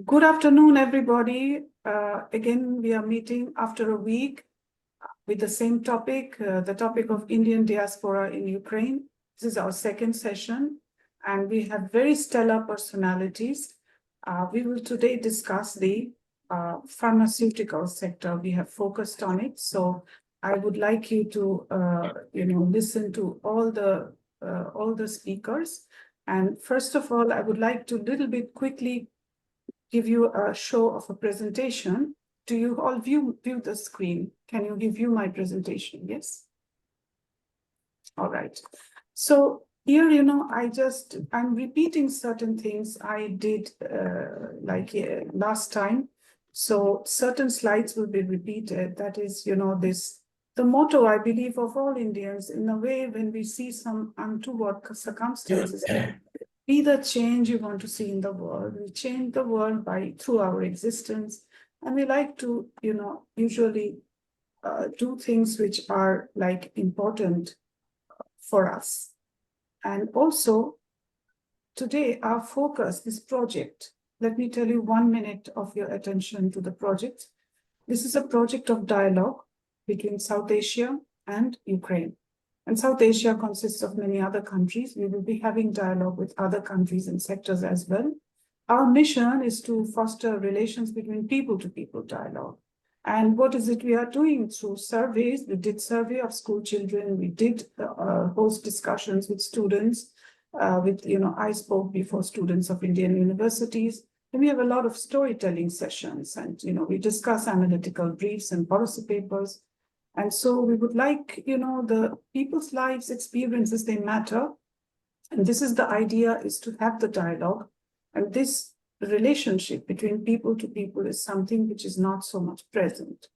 Good afternoon, everybody. Again, we are meeting after a week with the same topic, the topic of Indian diaspora in Ukraine. This is our second session, and we have very stellar personalities. We will today discuss the pharmaceutical sector. We have focused on it, so I would like you to, listen to all the speakers. And first of all, I would like to little bit quickly give you a show of a presentation. Do you all view the screen? Can you view my presentation? Yes? All right. So here, I'm repeating certain things I did last time. So certain slides will be repeated. That is, the motto, I believe, of all Indians, in a way, when we see some untoward circumstances, be the change you want to see in the world. We change the world through our existence. And we like to, usually do things which are important for us. And also, today, our focus, this project, let me tell you 1 minute of your attention to the project. This is a project of dialogue between South Asia and Ukraine. And South Asia consists of many other countries. We will be having dialogue with other countries and sectors as well. Our mission is to foster relations between people-to-people dialogue. And what is it we are doing through surveys? We did survey of school children. We did host discussions with students. I spoke before students of Indian universities. And we have a lot of storytelling sessions. And, we discuss analytical briefs and policy papers. And so we would like, the people's lives, experiences, they matter. And this is the idea, is to have the dialogue. And this relationship between people to people is something which is not so much present.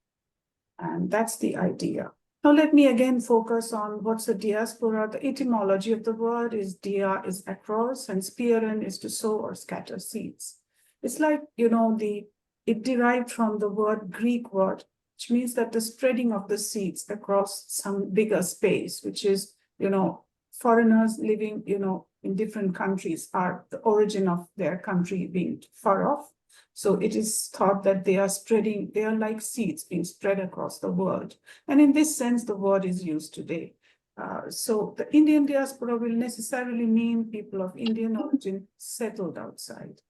And that's the idea. Now, let me again focus on what's a diaspora. The etymology of the word is dia is across, and spearen is to sow or scatter seeds. It's like, it derived from the Greek word, which means that the spreading of the seeds across some bigger space, which is, foreigners living, in different countries are the origin of their country being far off. So it is thought that they are like seeds being spread across the world. And in this sense, the word is used today. So the Indian diaspora will necessarily mean people of Indian origin settled outside.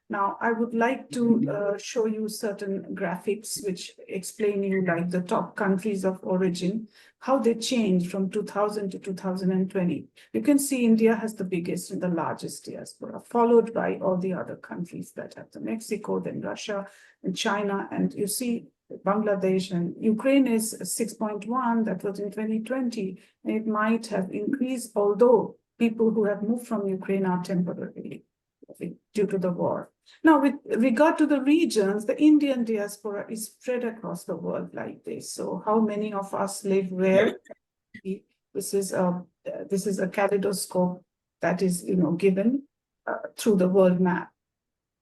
Now, I would like to show you certain graphics which explain you like the top countries of origin, how they changed from 2000 to 2020. You can see India has the biggest and the largest diaspora, followed by all the other countries that have the Mexico, then Russia and China. And you see Bangladesh and Ukraine is 6.1, that was in 2020. And it might have increased, although people who have moved from Ukraine are temporarily due to the war. Now, with regard to the regions, the Indian diaspora is spread across the world like this. So how many of us live where? This is a kaleidoscope that is, given through the world map.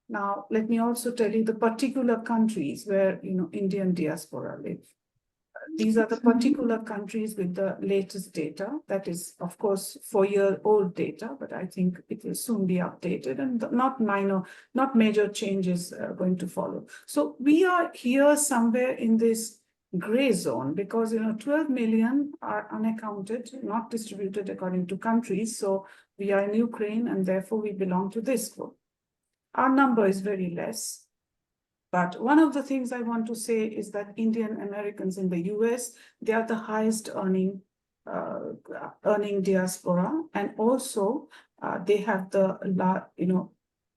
Now, let me also tell you the particular countries where, Indian diaspora live. These are the particular countries with the latest data. That is, of course, 4-year-old data, but I think it will soon be updated and not major changes going to follow. So we are here somewhere in this gray zone because, 12 million are unaccounted, not distributed according to countries. So we are in Ukraine and therefore we belong to this group. Our number is very less. But one of the things I want to say is that Indian Americans in the US, they are the highest earning diaspora, and also they have the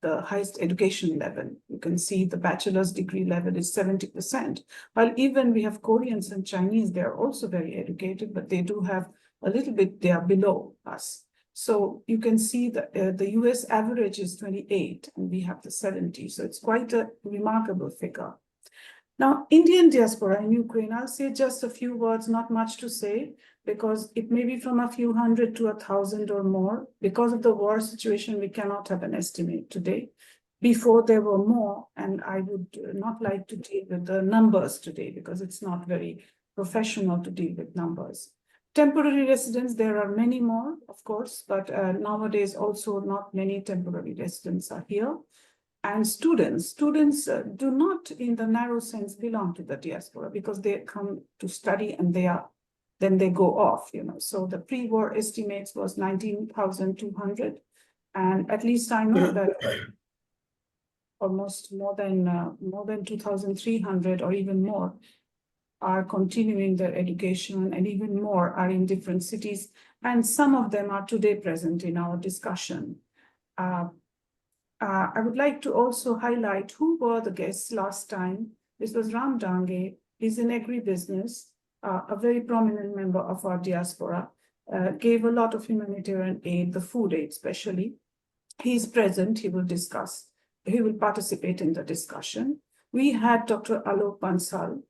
highest education level. You can see the bachelor's degree level is 70%. While even we have Koreans and Chinese, they are also very educated, but they do have a little bit, they are below us. So you can see that the US average is 28 and we have the 70. So it's quite a remarkable figure. Now, Indian diaspora in Ukraine, I'll say just a few words, not much to say, because it may be from a few hundred to 1,000 or more. Because of the war situation, we cannot have an estimate today. Before there were more, and I would not like to deal with the numbers today because it's not very professional to deal with numbers. Temporary residents, there are many more, of course, but nowadays also not many temporary residents are here. And students do not in the narrow sense belong to the diaspora because they come to study and then they go off, So the pre-war estimates was 19,200. And at least I know that almost more than 2,300 or even more are continuing their education, and even more are in different cities. And some of them are today present in our discussion. I would like to also highlight who were the guests last time. This was Ram Dange. He's in agribusiness, a very prominent member of our diaspora, gave a lot of humanitarian aid, the food aid especially. He's present, he will participate in the discussion. We had Dr. Alok Batra,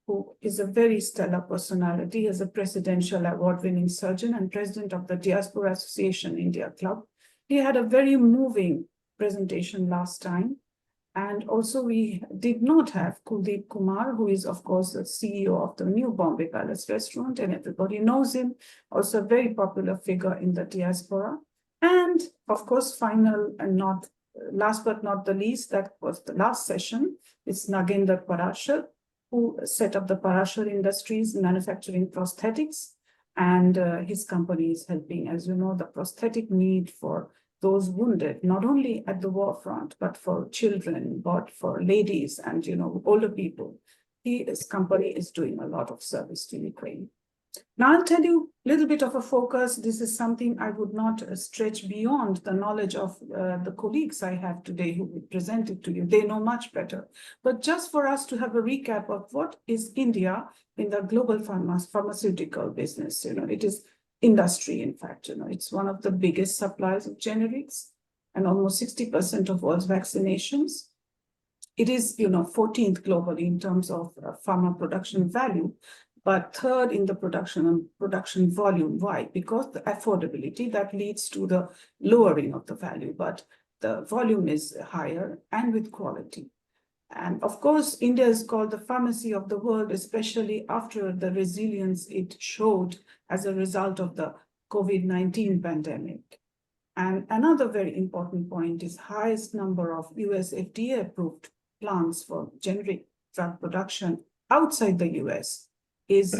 who is a very stellar personality, as a presidential award-winning surgeon and president of the Diaspora Association India Club. He had a very moving presentation last time. And also we did not have Kuldeep Kumar, who is of course the CEO of the new Bombay Palace restaurant, and everybody knows him, also a very popular figure in the diaspora. And of course, final and not last but not the least, that was the last session, it's Nagendra Parashar, who set up the Parashar Industries manufacturing prosthetics, and his company is helping, as you know, the prosthetic need for those wounded, not only at the war front, but for children, but for ladies and, older people. His company is doing a lot of service to Ukraine. Now I'll tell you a little bit of a focus. This is something I would not stretch beyond the knowledge of the colleagues I have today who will present it to you. They know much better. But just for us to have a recap of what is India in the global pharmaceutical business, it is industry, in fact, it's one of the biggest suppliers of generics and almost 60% of world's vaccinations. It is, 14th globally in terms of pharma production value, but third in the production volume. Why? Because the affordability that leads to the lowering of the value, but the volume is higher and with quality. And of course, India is called the pharmacy of the world, especially after the resilience it showed as a result of the COVID-19 pandemic. And another very important point is highest number of US FDA-approved plants for generic drug production outside the US is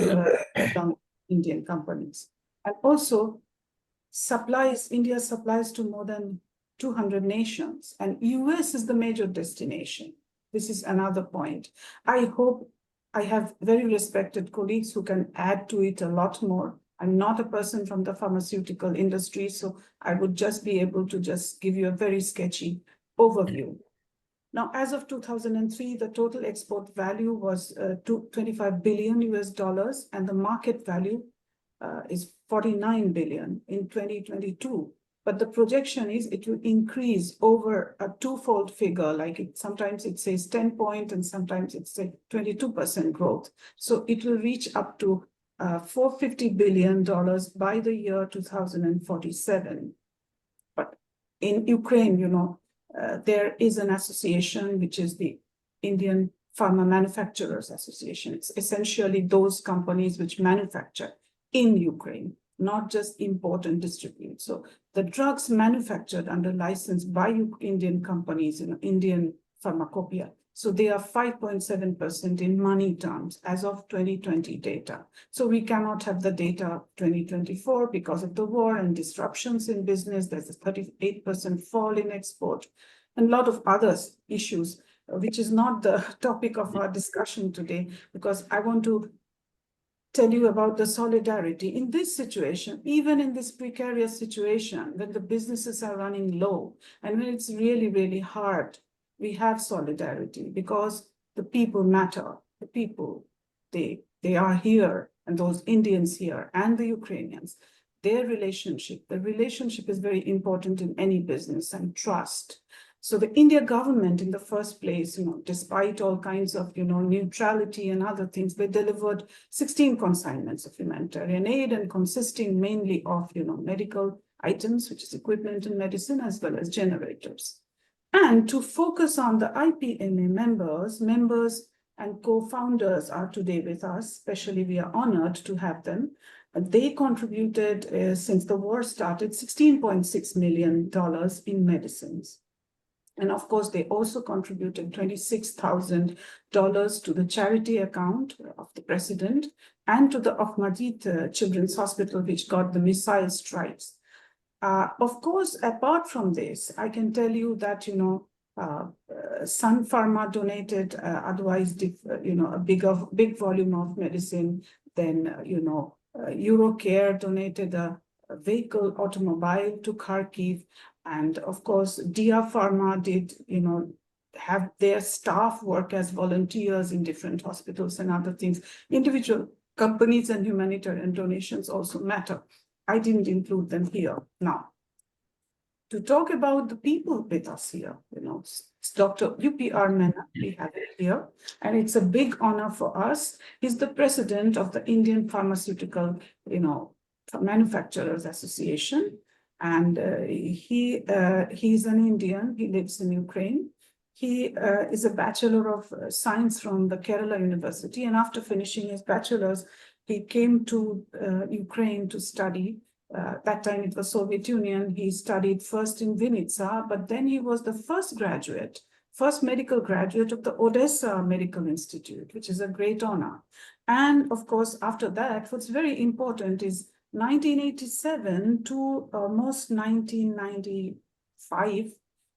from Indian companies. And also India supplies to more than 200 nations, and US is the major destination. This is another point. I hope I have very respected colleagues who can add to it a lot more. I'm not a person from the pharmaceutical industry, so I would just be able to just give you a very sketchy overview. Now, as of 2003, the total export value was $25 billion US, and the market value is 49 billion in 2022. But the projection is it will increase over a twofold figure, sometimes it says 10 point and sometimes it's a 22% growth. So it will reach up to $450 billion by the year 2047. But in Ukraine, there is an association, which is the Indian Pharma Manufacturers Association. It's essentially those companies which manufacture in Ukraine, not just import and distribute. So the drugs manufactured under license by Indian companies, Indian pharmacopoeia, so they are 5.7% in money terms as of 2020 data. So we cannot have the data 2024 because of the war and disruptions in business. There's a 38% fall in export and a lot of other issues, which is not the topic of our discussion today, because I want to tell you about the solidarity in this situation, even in this precarious situation, when the businesses are running low and when it's really, really hard. We have solidarity because the people matter. The people, they are here, and those Indians here and the Ukrainians, the relationship is very important in any business, and trust. So the India government in the first place, despite all kinds of, neutrality and other things, they delivered 16 consignments of humanitarian aid, and consisting mainly of, medical items, which is equipment and medicine, as well as generators. And to focus on the IPMA members and co-founders are today with us, especially we are honored to have them. They contributed, since the war started, $16.6 million in medicines. And of course, they also contributed $26,000 to the charity account of the president and to the Ahmadiyya Children's Hospital, which got the missile strikes. Of course, apart from this, I can tell you that, Sun Pharma donated otherwise, a big volume of medicine. Then, Eurocare donated a vehicle automobile to Kharkiv. And of course, DIA Pharma did, have their staff work as volunteers in different hospitals and other things. Individual companies and humanitarian donations also matter. I didn't include them here. Now, to talk about the people with us here, it's Dr. UPR Menon, we have it here, and it's a big honor for us. He's the president of the Indian Pharmaceutical, Manufacturers Association, and he's an Indian. He lives in Ukraine. He is a Bachelor of Science from the Kerala University, and after finishing his bachelor's, he came to Ukraine to study. That time it was Soviet Union. He studied first in Vinnytsia, but then he was the first medical graduate of the Odessa Medical Institute, which is a great honor. And of course, after that, what's very important is 1987 to almost 1995,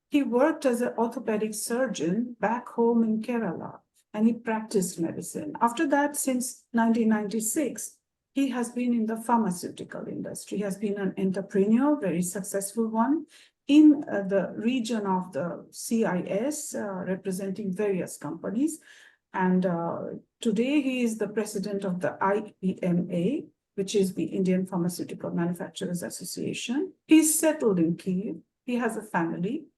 he worked as an orthopedic surgeon back home in Kerala, and he practiced medicine. After that, since 1996, he has been in the pharmaceutical industry. He has been an entrepreneur, very successful one, in the region of the CIS, representing various companies. And today he is the president of the IPMA, which is the Indian Pharmaceutical Manufacturers Association. He's settled in Kyiv. He has a family.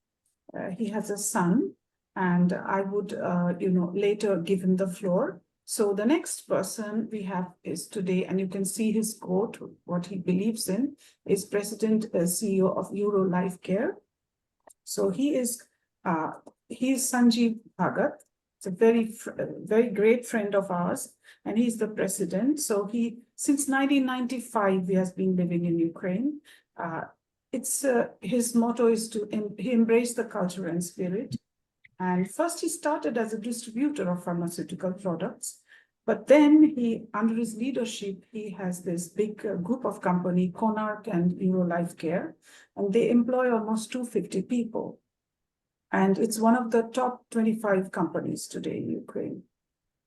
He has a son. And I would, later give him the floor. So the next person we have is today, and you can see his quote, what he believes in, is President CEO of Euro Life Care. So he's Sanjeev Bhagat. It's a very great friend of ours, and he's the president. So since 1995, he has been living in Ukraine. His motto is he embraced the culture and spirit. And first he started as a distributor of pharmaceutical products, but then under his leadership, he has this big group of company, Konark and Euro Life Care, and they employ almost 250 people. And it's one of the top 25 companies today in Ukraine.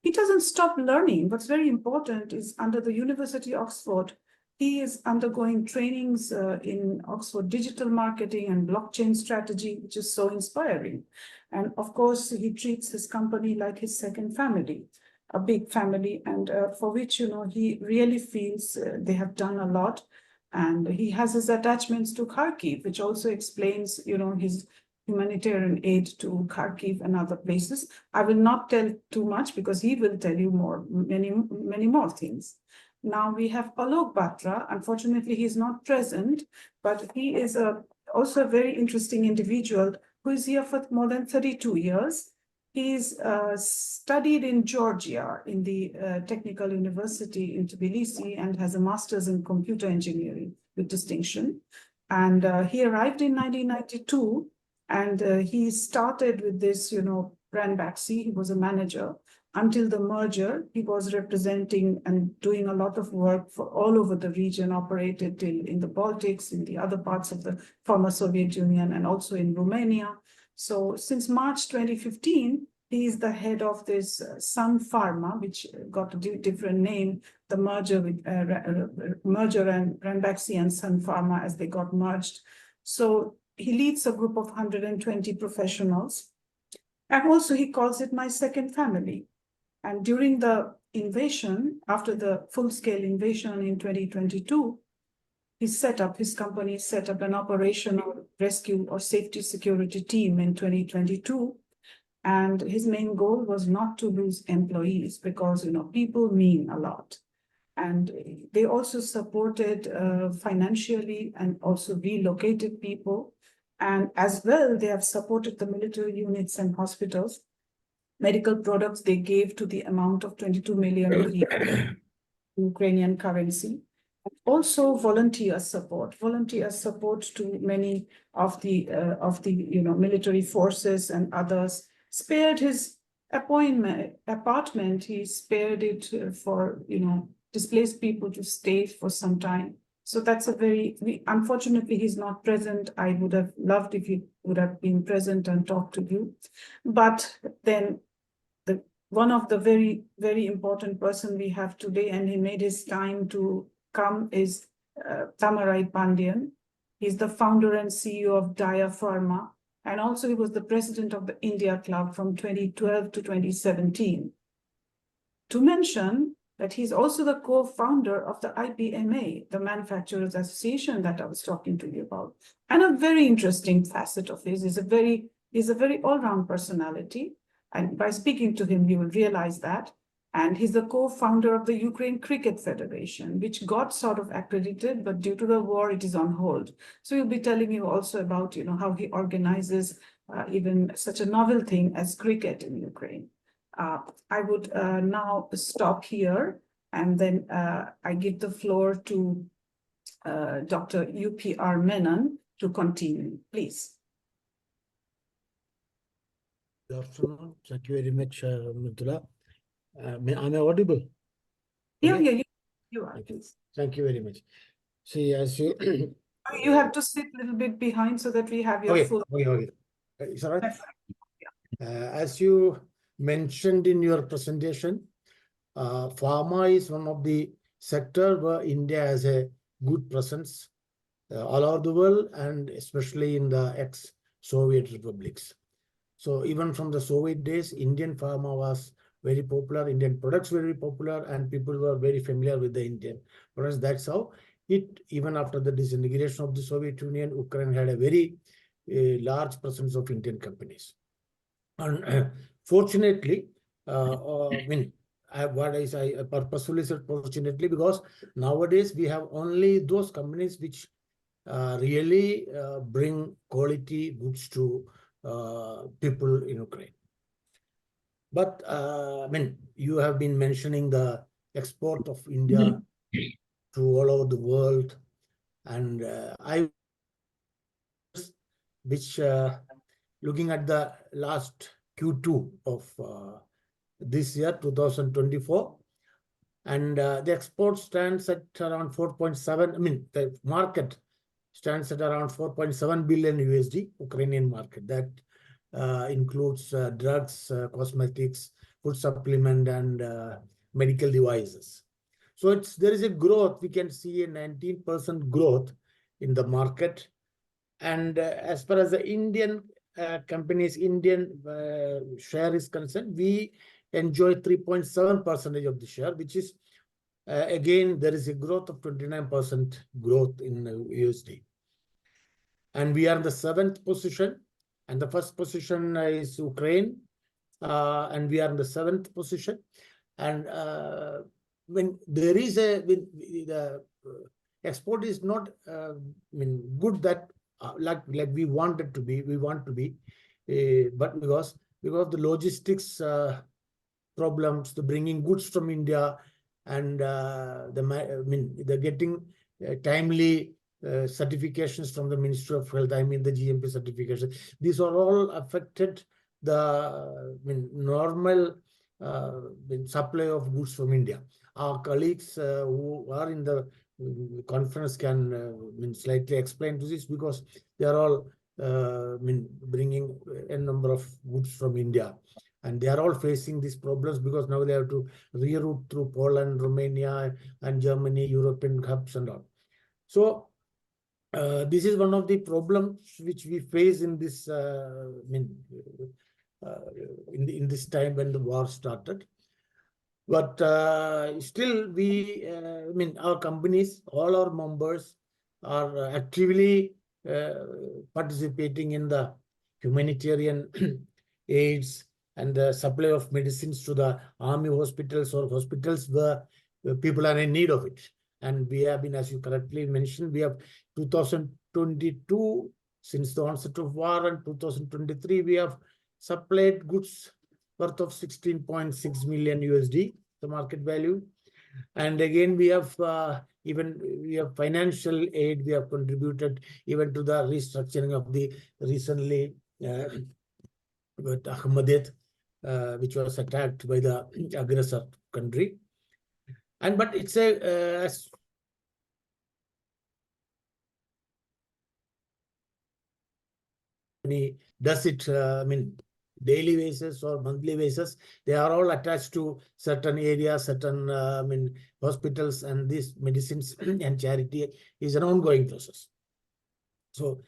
He doesn't stop learning. What's very important is under the University of Oxford, he is undergoing trainings in Oxford digital marketing and blockchain strategy, which is so inspiring. And of course, he treats his company like his second family, a big family, and for which, he really feels they have done a lot. And he has his attachments to Kharkiv, which also explains, his humanitarian aid to Kharkiv and other places. I will not tell too much because he will tell you many more things. Now we have Alok Batra. Unfortunately, he's not present, but he is also a very interesting individual who is here for more than 32 years. He's studied in Georgia in the Technical University in Tbilisi and has a master's in computer engineering with distinction. And he arrived in 1992, and he started with this, Ranbaxy. He was a manager. Until the merger, he was representing and doing a lot of work for all over the region, operated in the Baltics, in the other parts of the former Soviet Union, and also in Romania. So since March 2015, he is the head of this Sun Pharma, which got a different name, the merger with merger and Ranbaxy and Sun Pharma as they got merged. So he leads a group of 120 professionals. And also he calls it my second family. And during the invasion, after the full-scale invasion in 2022, his company set up an operational rescue or safety security team in 2022. And his main goal was not to lose employees because, people mean a lot. And they also supported financially and also relocated people. And as well, they have supported the military units and hospitals. Medical products they gave to the amount of 22 million Ukrainian currency. Also volunteer support to many of the military forces and others. Spared his apartment, he spared it for displaced people to stay for some time. So that's a unfortunately he's not present. I would have loved if he would have been present and talked to you. But then one of the very, very important person we have today, and he made his time to come, is Thamarai Pandian. He's the founder and CEO of DIA Pharma, and also he was the president of the India Club from 2012 to 2017. To mention that he's also the co-founder of the IPMA, the Manufacturers Association that I was talking to you about. And a very interesting facet of his is a very all-round personality. And by speaking to him, you will realize that. And he's the co-founder of the Ukraine Cricket Federation, which got sort of accredited, but due to the war, it is on hold. So he'll be telling you also about, how he organizes even such a novel thing as cricket in Ukraine. I would now stop here, and then I give the floor to Dr. UPR Menon to continue, please. Good afternoon. Thank you very much, Mridula. Am I audible? Yeah, you are. Please. Thank you very much. See, as you... You have to sit a little bit behind so that we have your full... Okay. Is that right? As you mentioned in your presentation, pharma is one of the sectors where India has a good presence all over the world, and especially in the ex-Soviet republics. So even from the Soviet days, Indian pharma was very popular, Indian products were very popular, and people were very familiar with the Indian products. That's how even after the disintegration of the Soviet Union, Ukraine had a very large presence of Indian companies. And fortunately, I purposefully said fortunately, because nowadays we have only those companies which really bring quality goods to people in Ukraine. But you have been mentioning the export of India to all over the world, and looking at the last Q2 of this year, 2024, and the export stands at around 4.7. The market stands at around 4.7 billion USD, Ukrainian market. That includes drugs, cosmetics, food supplement, and medical devices. So there is a growth. We can see a 19% growth in the market. And as far as the Indian companies, Indian share is concerned, we enjoy 3.7% of the share, which is, again, there is a growth of 29% growth in USD. And we are in the 7th position. And the first position is Ukraine, and we are in the 7th position. And when there is the export is not good that like we want it to be, but because the logistics problems, the bringing goods from India, and they're getting timely certifications from the Ministry of Health, the GMP certifications. These are all affected the normal supply of goods from India. Our colleagues who are in the conference can slightly explain to this, because they are all bringing a number of goods from India. And they are all facing these problems because now they have to reroute through Poland, Romania, and Germany, European hubs and all. So this is one of the problems which we face in this in this time when the war started. But still, we our companies, all our members are actively participating in the humanitarian aids and the supply of medicines to the army hospitals or hospitals where people are in need of it. And we have been, as you correctly mentioned, we have 2022, since the onset of war, and 2023, we have supplied goods worth of 16.6 million USD, the market value. And again, we have even we have financial aid, we have contributed even to the restructuring of the recently with Ahmadiyat, which was attacked by the aggressor country. And but it's a does it I mean daily basis or monthly basis, they are all attached to certain areas, certain I mean hospitals, and these medicines and charity is an ongoing process. So,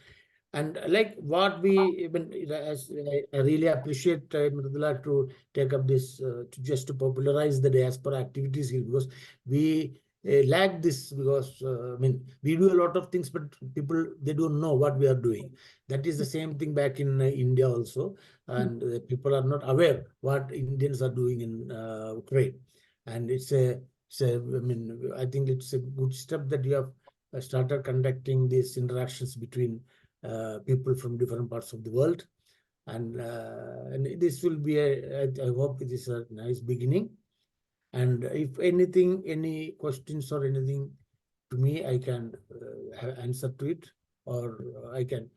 and like what we even, I really appreciate Mridula to take up this to popularize the diaspora activities here, because we lack this, because I mean we do a lot of things, but people, they don't know what we are doing. That is the same thing back in India also, and people are not aware what Indians are doing in Ukraine, and I mean, I think it's a good step that you have started conducting these interactions between people from different parts of the world, and this will be I hope it is a nice beginning. And if anything, any questions or anything to me, I can answer to it, or I can.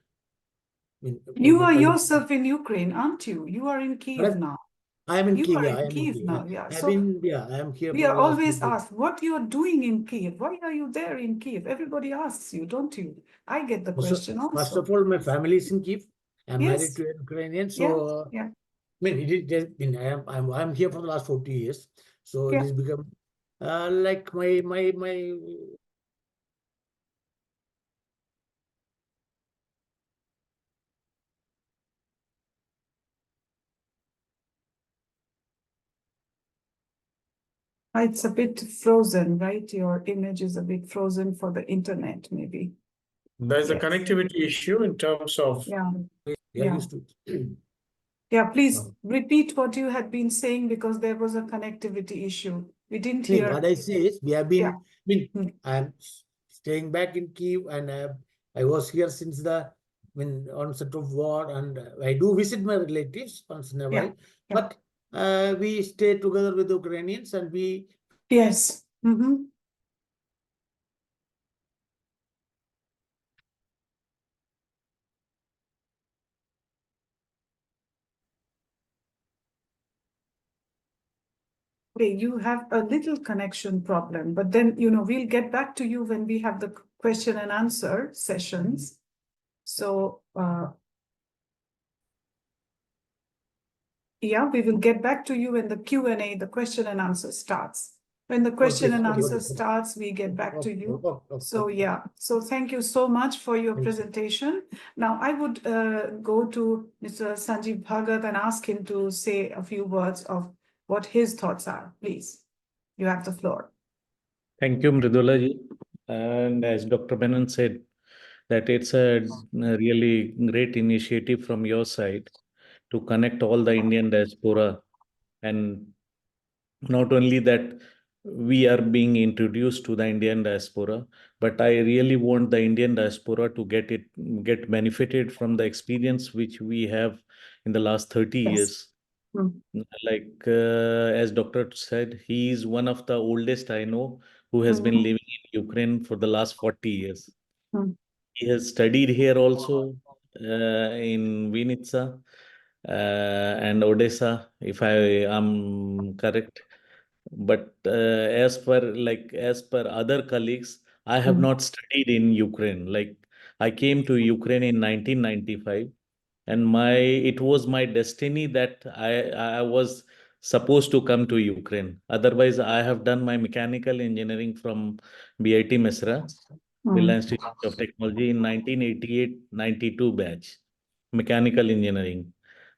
I mean, You are yourself in Ukraine, aren't you? You are in Kiev now. I am in You Kiev. are Yeah, I in am in Kiev Kiev. now, yeah. I've So been, yeah, I am here we for are the last always 2 days. asked, what you are doing in Kiev? Why are you there in Kiev? Everybody asks you, don't you? I get the question also. First of all, my family is in Kiev. I'm married Yes, to an Ukrainian, yeah, so yeah, I mean, it is just been, I'm here for the last 40 years, so it yeah. has become like my It's a bit frozen, right? Your image is a bit frozen for the internet, maybe. There's a Yes. connectivity issue in terms of Yeah, yeah, yeah. used to. Yeah, please repeat what you had been saying, because there was a connectivity issue. We didn't See, hear. what I say is, we have been, Yeah. I mean, Hmm. I'm staying back in Kiev, and I was here since the onset of war, and I do visit my relatives once in a Yeah, while, yeah. but we stay together with the Ukrainians, and we. Yes. Mm-hmm. Okay, you have a little connection problem, but then, we'll get back to you when we have the question and answer sessions. So, yeah, we will get back to you when the Q&A, the question and answer starts. When the question and answer starts, we get back to you. So, yeah. So thank you so much for your presentation. Now, I would go to Mr. Sanjeev Bhagat and ask him to say a few words of what his thoughts are. Please, you have the floor. Thank you, Mridula ji. And as Dr. Menon said, that it's a really great initiative from your side to connect all the Indian diaspora. And not only that, we are being introduced to the Indian diaspora, but I really want the Indian diaspora to get benefited from the experience which we have in the last 30 years. Like as Doctor said, he is one of the oldest I know who has been living in Ukraine for the last 40 years. He has studied here also in Vinnytsia and Odessa, if I am correct. But as per other colleagues, I have not studied in Ukraine. Like I came to Ukraine in 1995, and it was my destiny that I was supposed to come to Ukraine. Otherwise, I have done my mechanical engineering from BIT Mesra, Birla Institute of Technology, in 1988-92 batch, mechanical engineering.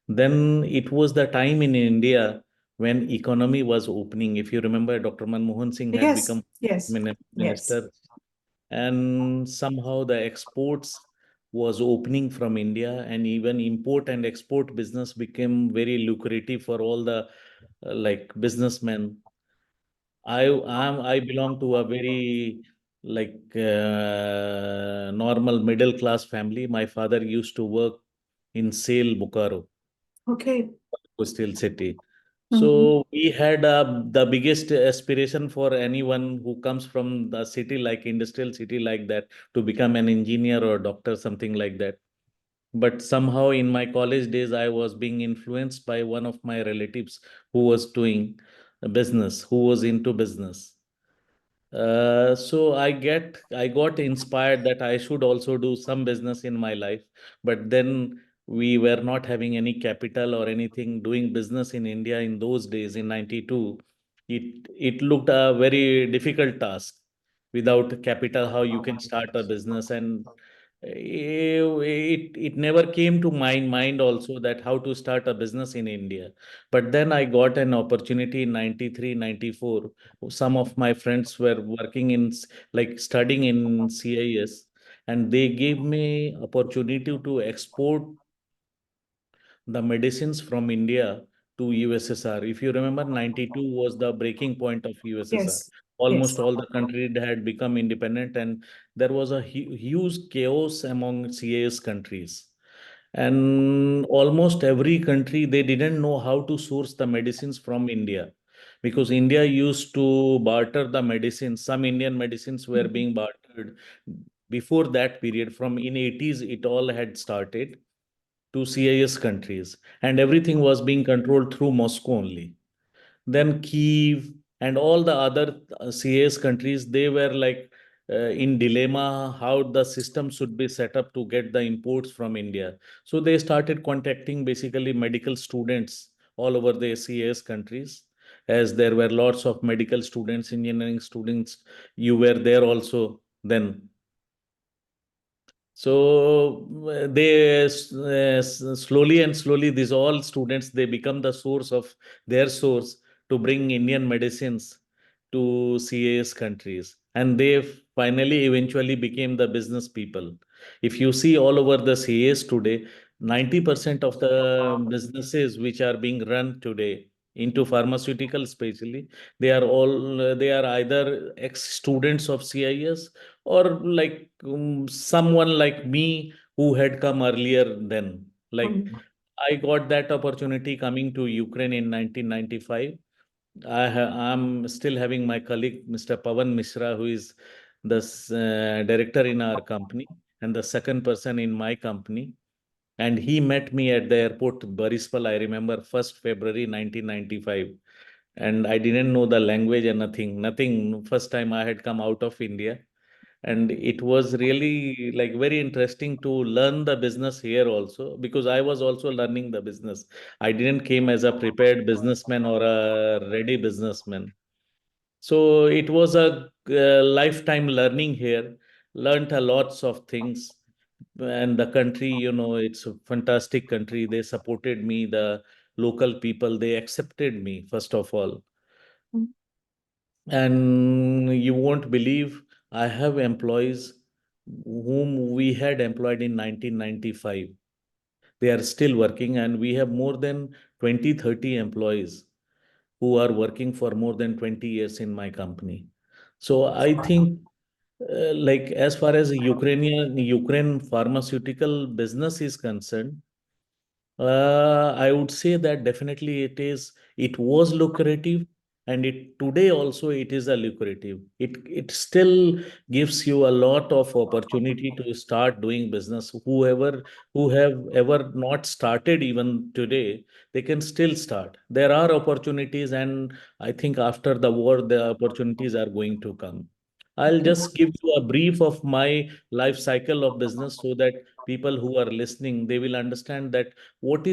Then it was the time in India when economy was opening. If you remember, Dr. Manmohan Singh had become minister, and somehow the exports was opening from India, and even import and export business became very lucrative for all the like businessmen. I belong to a very normal middle class family. My father used to work in Sale, Bokaro, Okay. coastal city. So we had the biggest aspiration for anyone who comes from the city, like industrial city like that, to become an engineer or doctor, something like that. But somehow in my college days, I was being influenced by one of my relatives who was doing a business, who was into business. So I got inspired that I should also do some business in my life. But then we were not having any capital or anything. Doing business in India in those days in 92, it looked a very difficult task. Without capital, how you can start a business, and it never came to my mind also that how to start a business in India. But then I got an opportunity in 93, 94. Some of my friends were working in like studying in CIS, and they gave me opportunity to export the medicines from India to USSR. If you remember, 92 was the breaking point of USSR. Yes. Almost Yes. all the country had become independent, and there was a huge chaos among CIS countries. And almost every country, they didn't know how to source the medicines from India, because India used to barter the medicines. Some Indian medicines were being bartered before that period. From in 80s, it all had started to CIS countries, and everything was being controlled through Moscow only. Then Kiev and all the other CIS countries, they were like in dilemma how the system should be set up to get the imports from India. So they started contacting basically medical students all over the CIS countries, as there were lots of medical students, engineering students. You were there also then. So slowly and slowly, these all students, they become the source of their source to bring Indian medicines to CAS countries. And they finally eventually became the business people. If you see all over the CAS today, 90% of the businesses which are being run today into pharmaceutical especially, they are either ex-students of CIS, or like someone like me who had come earlier then. Like I got that opportunity coming to Ukraine in 1995. I'm still having my colleague, Mr. Pawan Mishra, who is the director in our company and the second person in my company. And he met me at the airport, Borispal. I remember 1st February 1995. And I didn't know the language and nothing. First time I had come out of India, and it was really like very interesting to learn the business here also, because I was also learning the business. I didn't came as a prepared businessman or a ready businessman. So it was a lifetime learning here. Learned a lots of things. And the country, it's a fantastic country. They supported me, the local people, they accepted me first of all. And you won't believe, I have employees whom we had employed in 1995. They are still working, and we have more than 20, 30 employees who are working for more than 20 years in my company. So I think, like as far as Ukraine pharmaceutical business is concerned, I would say that definitely it was lucrative, and it today also it is a lucrative. It still gives you a lot of opportunity to start doing business. Who have ever not started even today, they can still start. There are opportunities, and I think after the war, the opportunities are going to come. I'll just give you a brief of my life cycle of business so that people who are listening, they will understand that what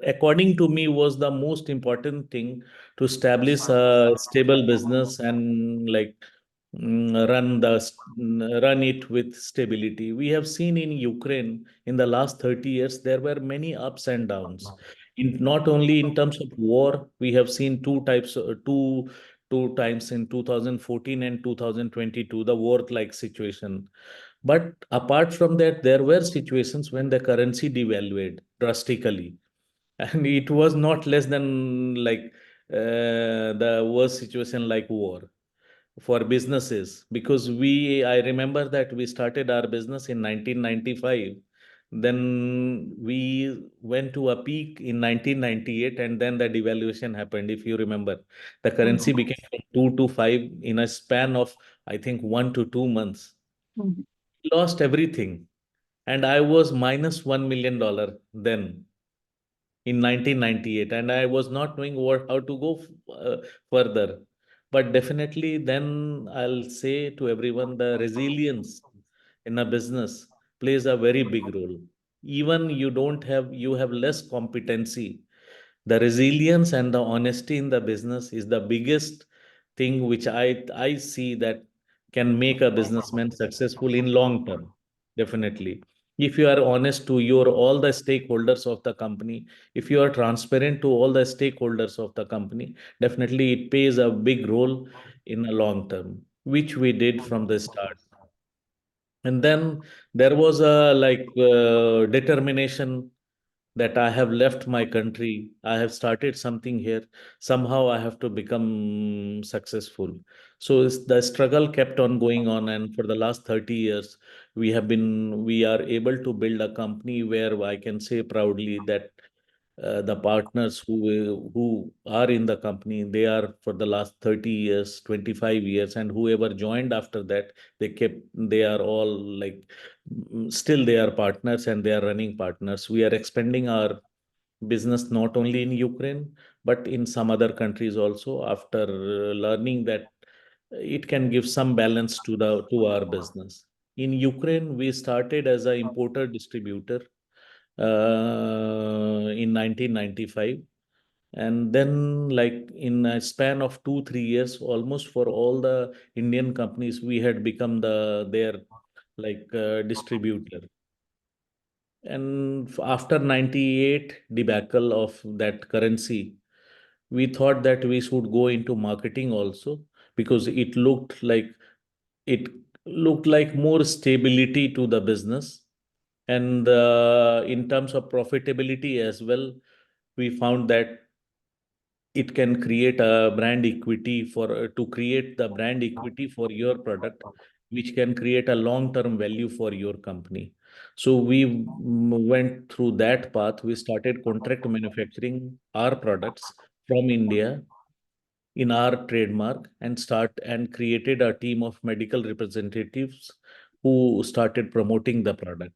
according to me was the most important thing to establish a stable business and like run it with stability. We have seen in Ukraine in the last 30 years there were many ups and downs. Not only in terms of war, we have seen two times in 2014 and 2022, the war like situation. But apart from that, there were situations when the currency devalued drastically. And it was not less than like the worst situation like war for businesses. Because I remember that we started our business in 1995. Then we went to a peak in 1998, and then the devaluation happened. If you remember, the currency became from 2 to 5 in a span of, I think, 1 to 2 months. Mhm. Lost everything. And I was minus $1 million then in 1998, and I was not knowing how to go further. But definitely, then I'll say to everyone, the resilience in a business plays a very big role. Even you have less competency, the resilience and the honesty in the business is the biggest thing which I see that can make a businessman successful in long term. Definitely, if you are honest to your all the stakeholders of the company, if you are transparent to all the stakeholders of the company, definitely it plays a big role in a long term, which we did from the start. And then there was a determination that I have left my country. I have started something here. Somehow I have to become successful. So the struggle kept on going on, and for the last 30 years, we are able to build a company where I can say proudly that the partners who are in the company, they are for the last 30 years, 25 years, and whoever joined after that, they are all still they are partners and they are running partners. We are expanding our business not only in Ukraine, but in some other countries also, after learning that it can give some balance to our business. In Ukraine, we started as an importer distributor in 1995, and then in a span of 2 3 years, almost for all the Indian companies, we had become their distributor. And after 98 debacle of that currency, we thought that we should go into marketing also, because it looked like more stability to the business. And in terms of profitability as well, we found that it can create a brand equity to create the brand equity for your product, which can create a long term value for your company. So we went through that path. We started contract manufacturing our products from India in our trademark, and created a team of medical representatives who started promoting the product.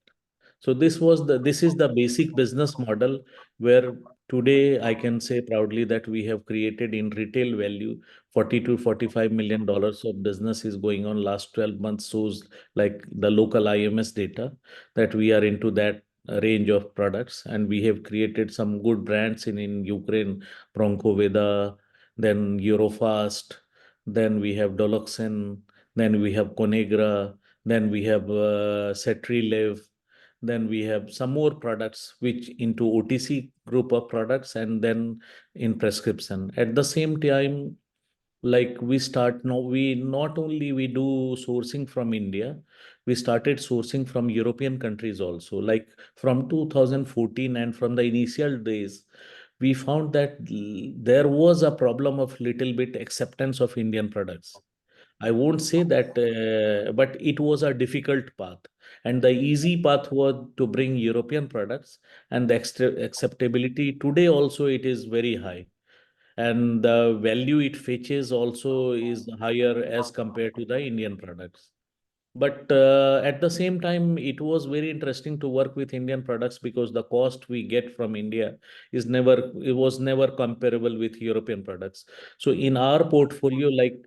So this is the basic business model, where today I can say proudly that we have created in retail value 40 to 45 million dollars of business is going on. Last 12 months shows, like the local IMS data, that we are into that range of products, and we have created some good brands in Ukraine, Broncoveda, then Eurofast, then we have Doloxen, then we have Conegra, then we have Cetrilev, then we have some more products which into OTC group of products, and then in prescription. At the same time, we not only we do sourcing from India, we started sourcing from European countries also. Like from 2014 and from the initial days, we found that there was a problem of little bit acceptance of Indian products. I won't say that, but it was a difficult path. And the easy path was to bring European products, and the acceptability today also it is very high. And the value it fetches also is higher as compared to the Indian products. But at the same time, it was very interesting to work with Indian products, because the cost we get from India it was never comparable with European products. So in our portfolio, like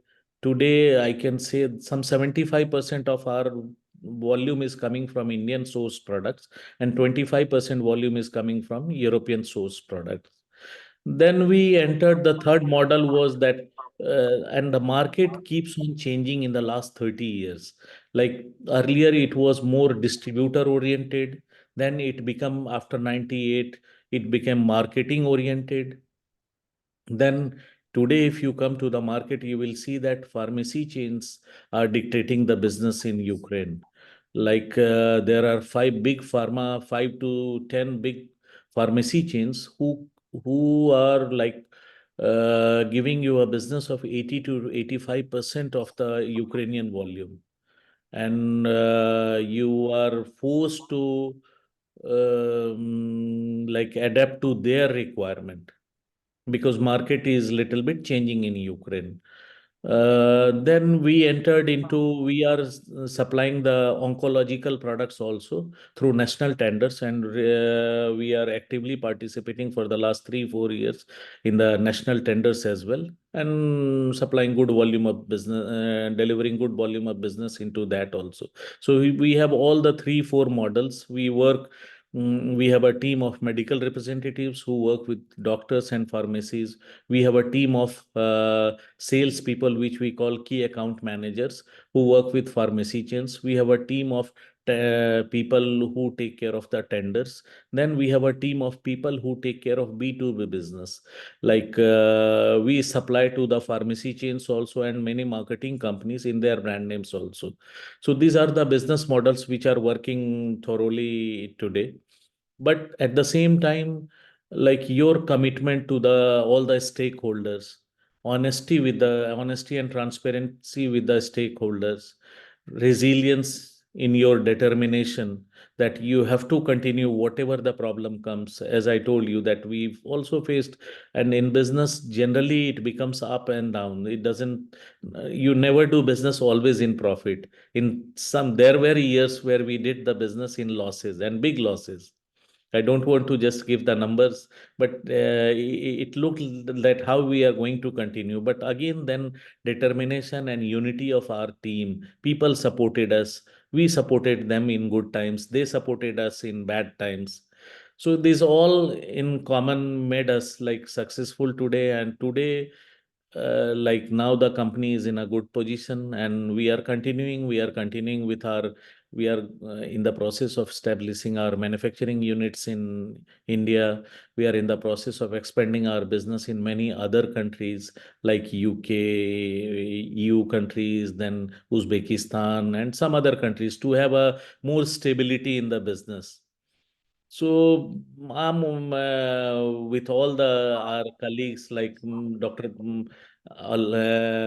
today, I can say some 75% of our volume is coming from Indian sourced products, and 25% volume is coming from European sourced products. Then we entered the third model was that, and the market keeps on changing in the last 30 years. Like earlier, it was more distributor oriented. Then it became, after 98, it became marketing oriented. Then today, if you come to the market, you will see that pharmacy chains are dictating the business in Ukraine. There are 5 to 10 big pharmacy chains who are giving you a business of 80 to 85% of the Ukrainian volume, and you are forced to like adapt to their requirement, because market is little bit changing in Ukraine. Then we entered into, we are supplying the oncological products also through national tenders, and we are actively participating for the last 3-4 years in the national tenders as well, and supplying good volume of business, delivering good volume of business into that also. So we have all the 3-4 models. We work. We have a team of medical representatives who work with doctors and pharmacies. We have a team of sales people, which we call key account managers, who work with pharmacy chains. We have a team of people who take care of the tenders. Then we have a team of people who take care of B2B business. Like we supply to the pharmacy chains also, and many marketing companies in their brand names also. So these are the business models which are working thoroughly today. But at the same time, like your commitment to the all the stakeholders, honesty and transparency with the stakeholders, resilience in your determination that you have to continue whatever the problem comes. As I told you, that we've also faced, and in business generally it becomes up and down. It doesn't, you never do business always in profit. In some, there were years where we did the business in losses, and big losses. I don't want to just give the numbers, but it looked that how we are going to continue. But again, then determination and unity of our team, people supported us. We supported them in good times. They supported us in bad times. So this all in common made us like successful today. And today, like now the company is in a good position, and we are continuing with our, we are in the process of establishing our manufacturing units in India. We are in the process of expanding our business in many other countries like UK, EU countries, then Uzbekistan, and some other countries, to have a more stability in the business. So I'm with all the our colleagues like Dr.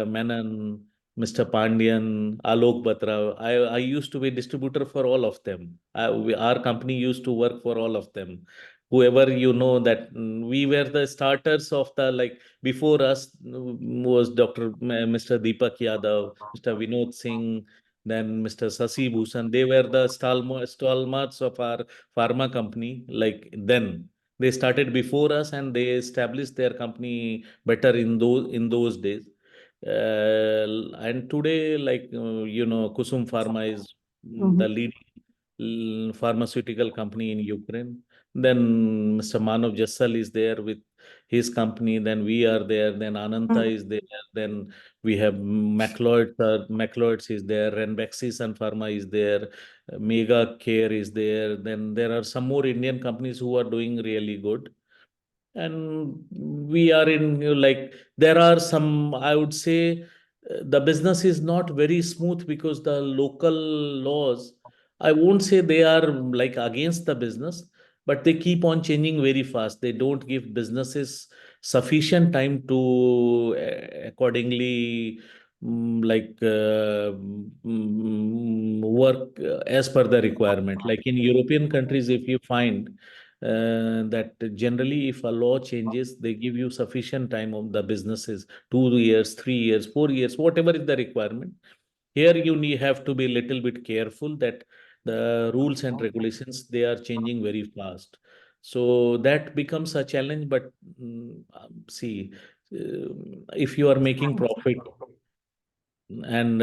Menon, Mr. Pandian, Alok Batra. I used to be distributor for all of them. Our company used to work for all of them. Whoever you know, that we were the starters of the, like before us was Mr. Deepak Yadav, Mr. Vinod Singh, then Mr. Sasi Bhushan. They were the stalwarts of our pharma company. Like then they started before us, and they established their company better in those days. And today, like Kusum Pharma is the leading pharmaceutical company in Ukraine. Then Mr. Manav Jassal is there with his company. Then we are there. Then Ananta is there. Then we have McLeod's is there. Renbexy Sun Pharma is there. Mega Care is there. Then there are some more Indian companies who are doing really good. And we are in, like, there are some, I would say, the business is not very smooth because the local laws, I won't say they are like against the business, but they keep on changing very fast. They don't give businesses sufficient time to accordingly work as per the requirement. Like in European countries, if you find that generally if a law changes, they give you sufficient time of the businesses, 2 years, 3 years, 4 years, whatever is the requirement. Here you have to be a little bit careful that the rules and regulations, they are changing very fast. So that becomes a challenge. But see, if you are making profit, and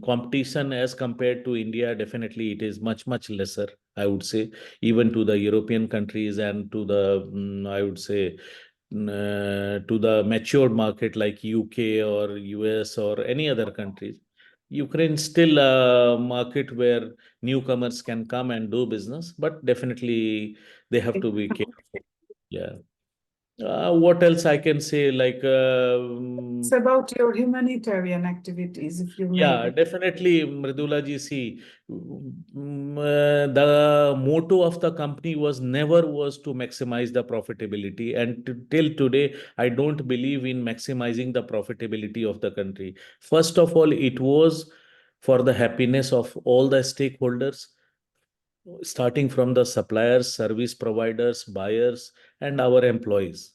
competition as compared to India, definitely it is much, much lesser, I would say, even to the European countries and to the, I would say, to the matured market like UK or US or any other countries. Ukraine still a market where newcomers can come and do business, but definitely they have to be careful. Yeah. What else I can say? Like, It's about your humanitarian activities, if you yeah, may. definitely, Mridula ji. See, the motto of the company was never was to maximize the profitability, and till today, I don't believe in maximizing the profitability of the country. First of all, it was for the happiness of all the stakeholders, starting from the suppliers, service providers, buyers, and our employees,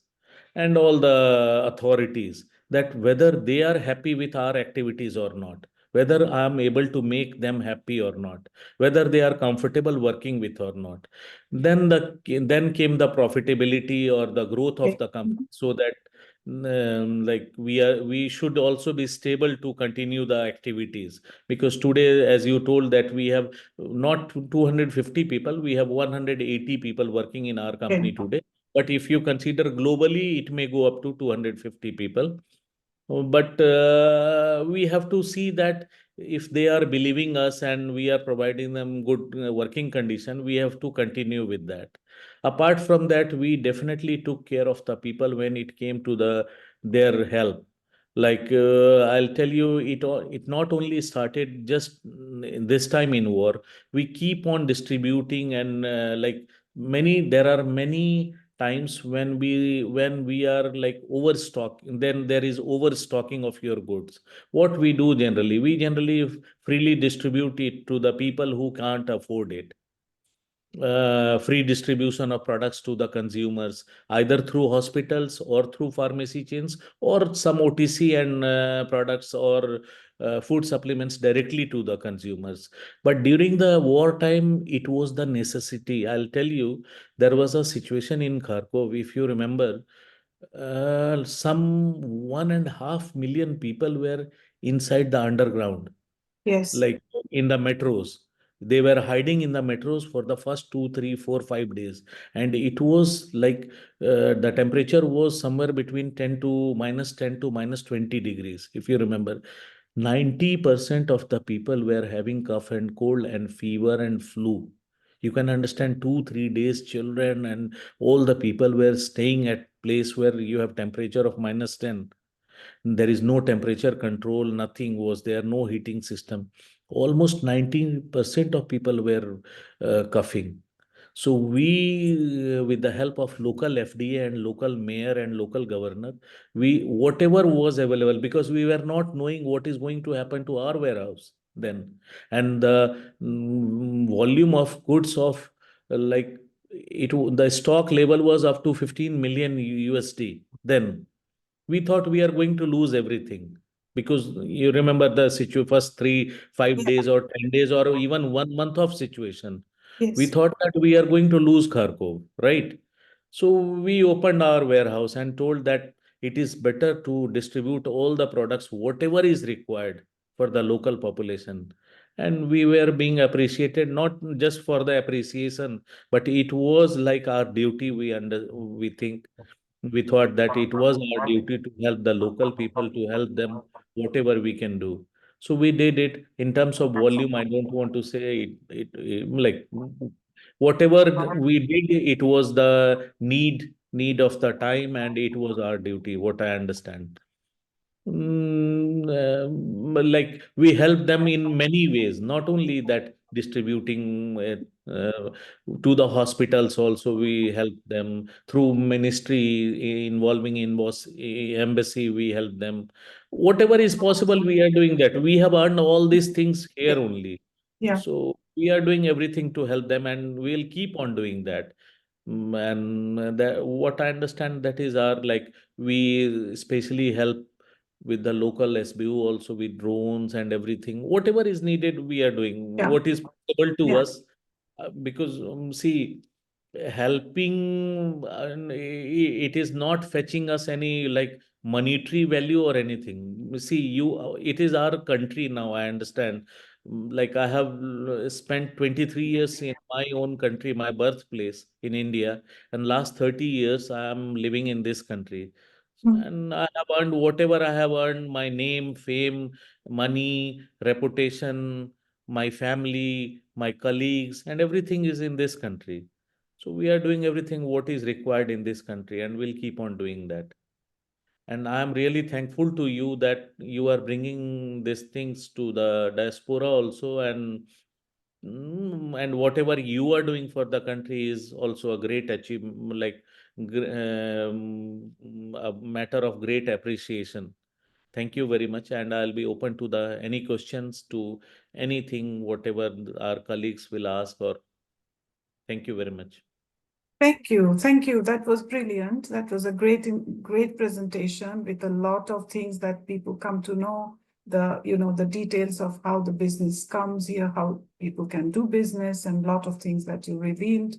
and all the authorities, that whether they are happy with our activities or not, whether I am able to make them happy or not, whether they are comfortable working with or not. Then came the profitability or the growth of Okay. the company, so that like we should also be stable to continue the activities, because today, as you told, that we have not 250 people, we have 180 people working in our company Okay. today. But if you consider globally, it may go up to 250 people. But we have to see that if they are believing us and we are providing them good working condition, we have to continue with that. Apart from that, we definitely took care of the people when it came to their help. Like I'll tell you, it not only started just this time in war. We keep on distributing, and like there are many times when we are like overstock, then there is overstocking of your goods. What we do generally, we generally freely distribute it to the people who can't afford it. Free distribution of products to the consumers, either through hospitals or through pharmacy chains, or some OTC and products or food supplements directly to the consumers. But during the wartime, it was the necessity. I'll tell you, there was a situation in Kharkov, if you remember, some 1.5 million people were inside the underground, Yes. like in the metros. They were hiding in the metros for the first 2, 3, 4, 5 days. And it was like the temperature was somewhere between 10 to -10 to -20 degrees. If you remember, 90% of the people were having cough and cold and fever and flu. You can understand, 2, 3 days, children and all the people were staying at place where you have temperature of -10. There is no temperature control, nothing was there, no heating system. Almost 19% of people were coughing. So we, with the help of local FDA and local mayor and local governor, we whatever was available, because we were not knowing what is going to happen to our warehouse then, and the volume of goods of like the stock level was up to 15 million USD then. We thought we are going to lose everything, because you remember the first 3, 5 days or 10 days or even 1 month of situation. We Yes. thought that we are going to lose Kharkov, right? So we opened our warehouse and told that it is better to distribute all the products, whatever is required for the local population. And we were being appreciated, not just for the appreciation, but it was like our duty. We think, we thought that it was our duty to help the local people, to help them whatever we can do. So we did it. In terms of volume, I don't want to say like whatever we did, it was the need of the time, and it was our duty, what I understand. Like we help them in many ways, not only that distributing to the hospitals, also we help them through ministry involving in embassy, we help them. Whatever is possible, we are doing that. We have earned all these things here only. Yeah. So we are doing everything to help them, and we'll keep on doing that. And that, what I understand, that is our like we especially help with the local SBU also, with drones and everything. Whatever is needed, we are doing. Yeah. What is possible to Yeah. us, because see, helping, it is not fetching us any like monetary value or anything. See, it is our country now. I understand. Like I have spent 23 years in my own country, my birthplace in India, and last 30 years I am living in this country. Mm. And I have earned whatever I have earned, my name, fame, money, reputation, my family, my colleagues, and everything is in this country. So we are doing everything what is required in this country, and we'll keep on doing that. And I am really thankful to you that you are bringing these things to the diaspora also, and whatever you are doing for the country is also a great achievement, like a matter of great appreciation. Thank you very much, and I'll be open to the any questions, to anything, whatever our colleagues will ask, or Thank you very much. Thank you. Thank you. That was brilliant. That was a great presentation with a lot of things that people come to know, the details of how the business comes here, how people can do business, and a lot of things that you revealed.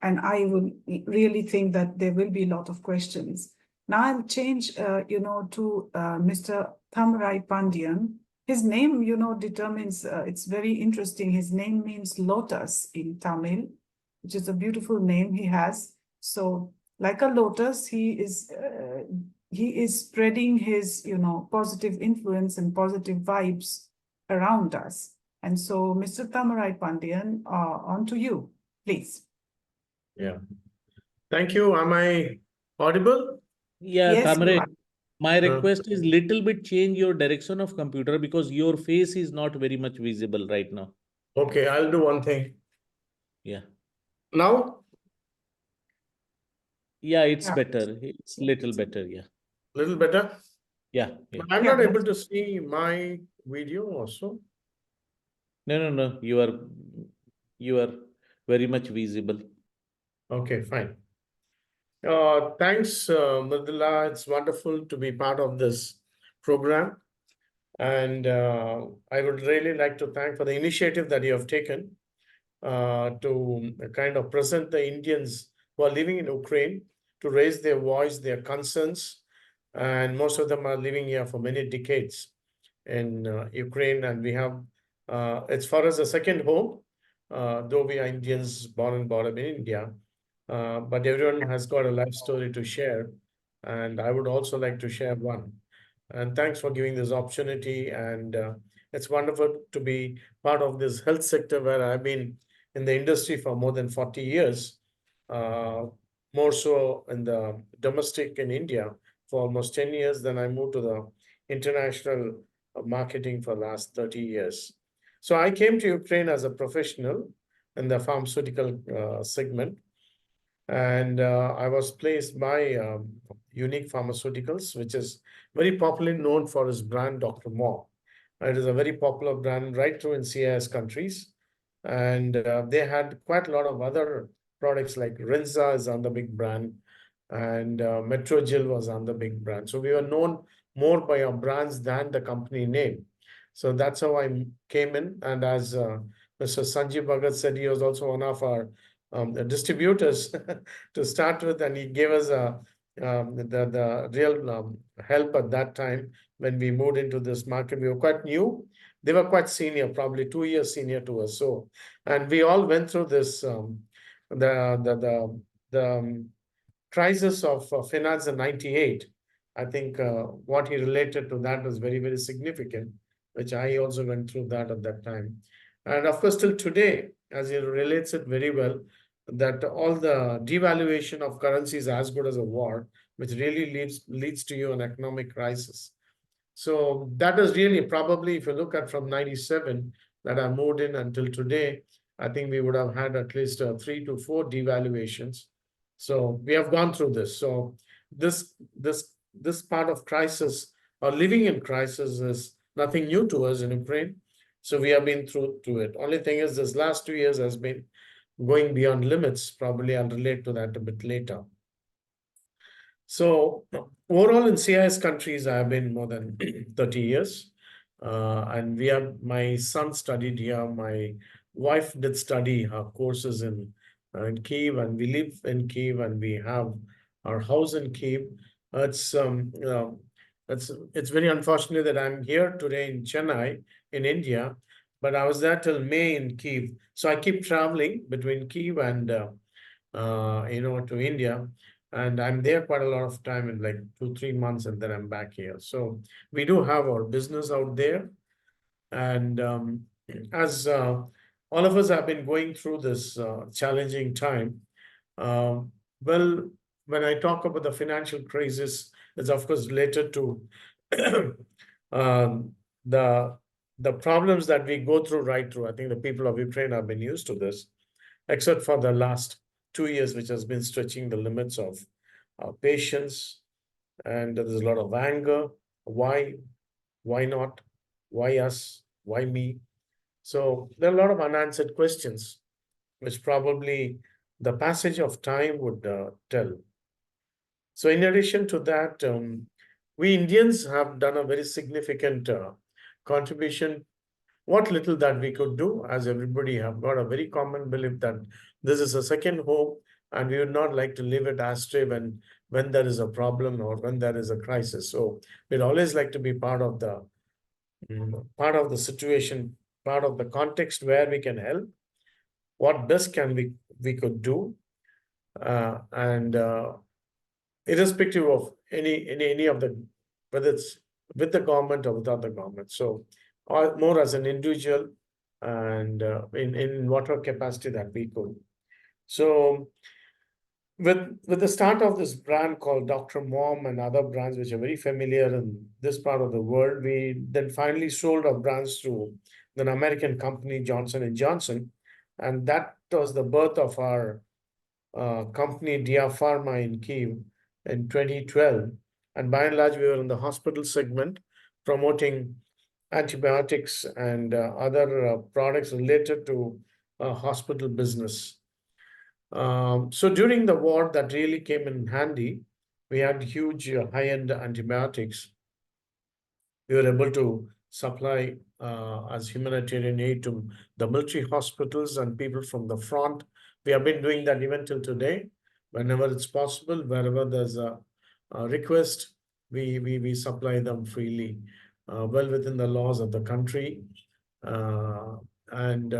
And I will really think that there will be a lot of questions. Now I'll change, to Mr. Thamarai Pandian. His name, determines, it's very interesting. His name means lotus in Tamil, which is a beautiful name he has. So like a lotus, he is spreading his, positive influence and positive vibes around us. And so, Mr. Thamarai Pandian, on to you, please. Yeah. Thank you. Am I audible? Yeah, Yes, you Thamarai, are. my request is little bit change your direction of computer because your face is not very much visible right now. Okay, I'll do one thing. Yeah. Now, Yeah, it's Yeah. better. It's little better. Yeah. little better. Yeah. Yeah. But I'm Yeah, not able that's- to see my video also. No. You are very much visible. Okay, fine. Thanks, Mridula. It's wonderful to be part of this program. And I would really like to thank for the initiative that you have taken to kind of present the Indians who are living in Ukraine to raise their voice, their concerns. And most of them are living here for many decades in Ukraine. And we have, it's for us a second home, though we are Indians born and brought up in India. But everyone has got a life story to share. And I would also like to share one. And thanks for giving this opportunity. And it's wonderful to be part of this health sector where I've been in the industry for more than 40 years, more so in the domestic in India for almost 10 years. Then I moved to the international marketing for the last 30 years. So I came to Ukraine as a professional in the pharmaceutical segment. And I was placed by Unique Pharmaceuticals, which is very popularly known for its brand, Dr. Moore. It is a very popular brand right through in CIS countries. And they had quite a lot of other products like Rinza is on the big brand and Metrogel was on the big brand. So we were known more by our brands than the company name. So that's how I came in. And as Mr. Sanjeev Bhagat said, he was also one of our the distributors to start with, and he gave us the real help at that time when we moved into this market. We were quite new. They were quite senior, probably 2 years senior to us. So, and we all went through this the crisis of finance in '98. I think what he related to that was very, very significant, which I also went through that at that time. And of course, till today, as he relates it very well, that all the devaluation of currency is as good as a war, which really leads to you an economic crisis. So that is really probably, if you look at from 97 that I moved in until today, I think we would have had at least 3 to 4 devaluations. So we have gone through this. So this part of crisis or living in crisis is nothing new to us in Ukraine. So we have been through it. Only thing is this last 2 years has been going beyond limits. Probably I'll relate to that a bit later. So overall in CIS countries, I have been more than 30 years. And my son studied here. My wife did study her courses in Kyiv, and we live in Kyiv, and we have our house in Kyiv. It's very unfortunate that I'm here today in Chennai, in India, but I was there till May in Kyiv. So I keep traveling between Kyiv and to India. And I'm there quite a lot of time in like 2-3 months, and then I'm back here. So we do have our business out there. And as all of us have been going through this challenging time, well, when I talk about the financial crisis, it's of course related to the problems that we go through right through. I think the people of Ukraine have been used to this, except for the last 2 years, which has been stretching the limits of patience. And there's a lot of anger. Why not? Why us? Why me? So there are a lot of unanswered questions. which probably the passage of time would tell. So in addition to that, we Indians have done a very significant contribution. What little that we could do, as everybody have got a very common belief that this is a second home, and we would not like to leave it astray when there is a problem or when there is a crisis. So we'd always like to be part of the situation, part of the context where we can help. What best can we could do, and irrespective of any of the, whether it's with the government or without the government. So, or more as an individual, and in whatever capacity that we could. So, with the start of this brand called Dr. Mom and other brands which are very familiar in this part of the world, we then finally sold our brands to an American company, Johnson & Johnson, and that was the birth of our company DIA Pharma in Kiev in 2012. And by and large, we were in the hospital segment promoting antibiotics and other products related to hospital business. So during the war, that really came in handy. We had huge high-end antibiotics. We were able to supply as humanitarian aid to the military hospitals and people from the front. We have been doing that even till today. Whenever it's possible, wherever there's a request, we supply them freely, well within the laws of the country. And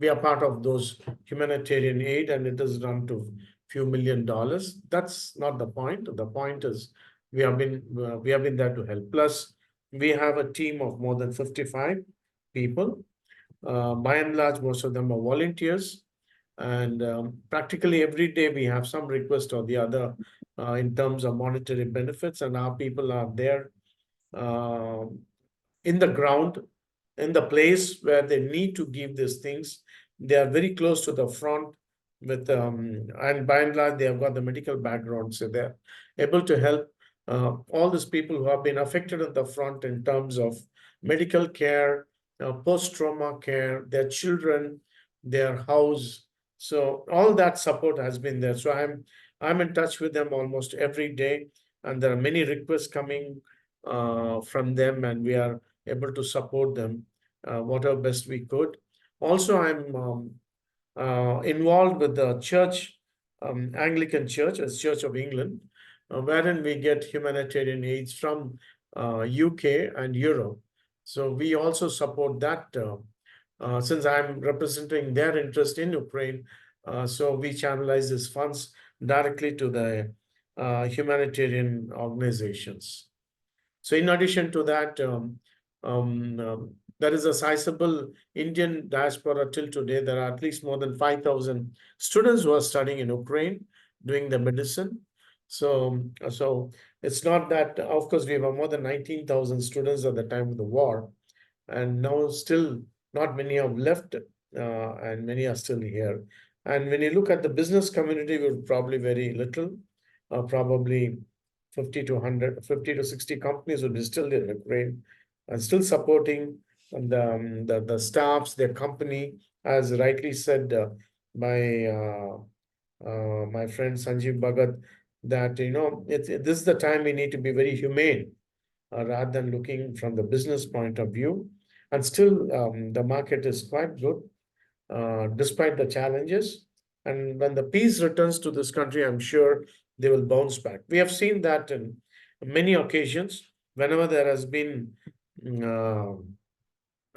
we are part of those humanitarian aid, and it is run to few $1 million. That's not the point. The point is we have been there to help. Plus, we have a team of more than 55 people. By and large, most of them are volunteers. And practically every day we have some request or the other in terms of monetary benefits, and our people are there in the ground, in the place where they need to give these things. They are very close to the front with, and by and large, they have got the medical background. So they're able to help all these people who have been affected at the front in terms of medical care, post-trauma care, their children, their house. So all that support has been there. So I'm in touch with them almost every day, and there are many requests coming from them, and we are able to support them whatever best we could. Also, I'm involved with the church, Anglican Church, as Church of England, wherein we get humanitarian aids from UK and Europe. So we also support that since I'm representing their interest in Ukraine. So we channelize these funds directly to the humanitarian organizations. So in addition to that, there is a sizable Indian diaspora till today. There are at least more than 5,000 students who are studying in Ukraine, doing the medicine. So it's not that, of course, we have more than 19,000 students at the time of the war, and now still not many have left, and many are still here. And when you look at the business community, we're probably very little, probably 50 to 60 companies would be still in Ukraine and still supporting the staffs, their company, as rightly said by my friend Sanjeev Bhagat, that this is the time we need to be very humane rather than looking from the business point of view. And still, the market is quite good despite the challenges. And when the peace returns to this country, I'm sure they will bounce back. We have seen that in many occasions. Whenever there has been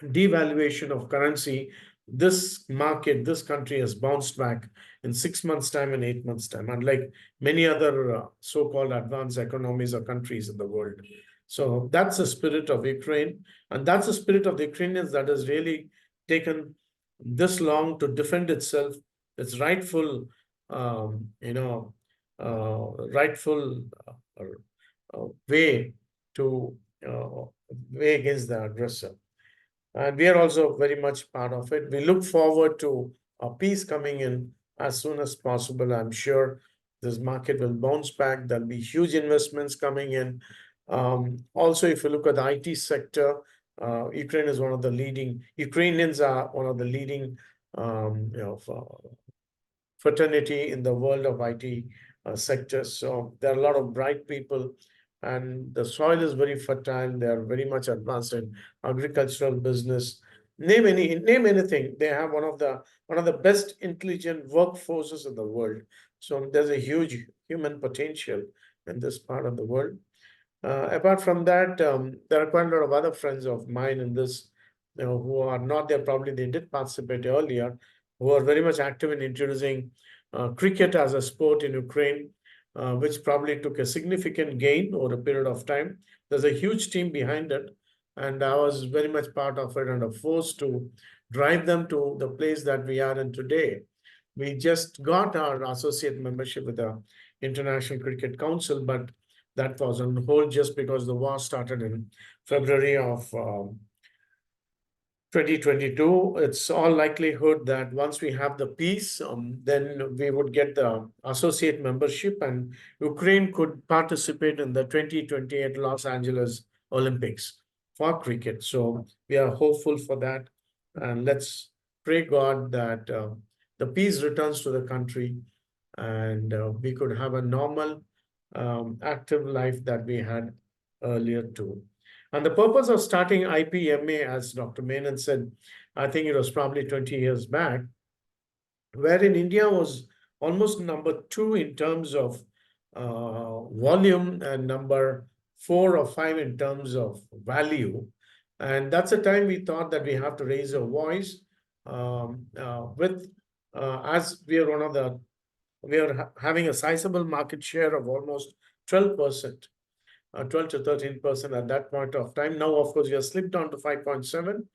devaluation of currency, this market, this country has bounced back in 6 months' time and 8 months' time, unlike many other so-called advanced economies or countries in the world. So that's the spirit of Ukraine, and that's the spirit of the Ukrainians that has really taken this long to defend itself, its rightful, rightful way to way against the aggressor. And we are also very much part of it. We look forward to a peace coming in as soon as possible. I'm sure this market will bounce back. There'll be huge investments coming in. Also, if you look at the IT sector, Ukrainians are one of the leading fraternity in the world of IT sector. So there are a lot of bright people, and the soil is very fertile. They are very much advanced in agricultural business. Name anything. They have one of the best intelligent workforces in the world. So there's a huge human potential in this part of the world. Apart from that, there are quite a lot of other friends of mine in this, who are not there. Probably they did participate earlier, who are very much active in introducing cricket as a sport in Ukraine, which probably took a significant gain over a period of time. There's a huge team behind it, and I was very much part of it and a force to drive them to the place that we are in today. We just got our associate membership with the International Cricket Council, but that was on hold just because the war started in February of 2022. It's all likelihood that once we have the peace, then we would get the associate membership, and Ukraine could participate in the 2028 Los Angeles Olympics for cricket. So we are hopeful for that, and let's pray God that the peace returns to the country, and we could have a normal active life that we had earlier too. And the purpose of starting IPMA, as Dr. Menon said, I think it was probably 20 years back, wherein India was almost number 2 in terms of volume and number 4 or 5 in terms of value. And that's the time we thought that we have to raise a voice as we are having a sizable market share of almost 12%, 12 to 13% at that point of time. Now, of course, we have slipped down to 5.7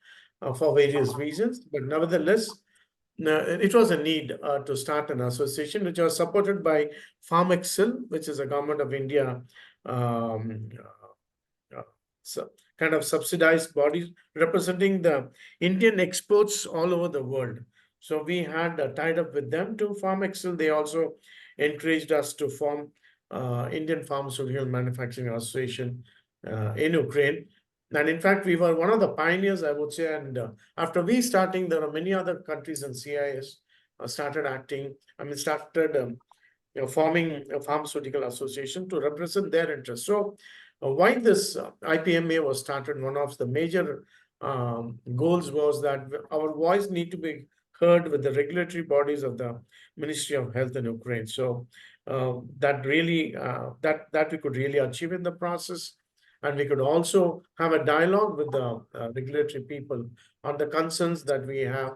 for various reasons, but nevertheless, it was a need to start an association, which was supported by Pharmaceutical, which is a government of India kind of subsidized bodies representing the Indian exports all over the world. So we had tied up with them to Pharmaceutical. They also encouraged us to form Indian Pharmaceutical Manufacturing Association in Ukraine. And in fact, we were one of the pioneers, I would say. And after we starting, there are many other countries in CIS started forming a pharmaceutical association to represent their interests. So why this IPMA was started, one of the major goals was that our voice need to be heard with the regulatory bodies of the Ministry of Health in Ukraine. So that really that we could really achieve in the process, and we could also have a dialogue with the regulatory people on the concerns that we have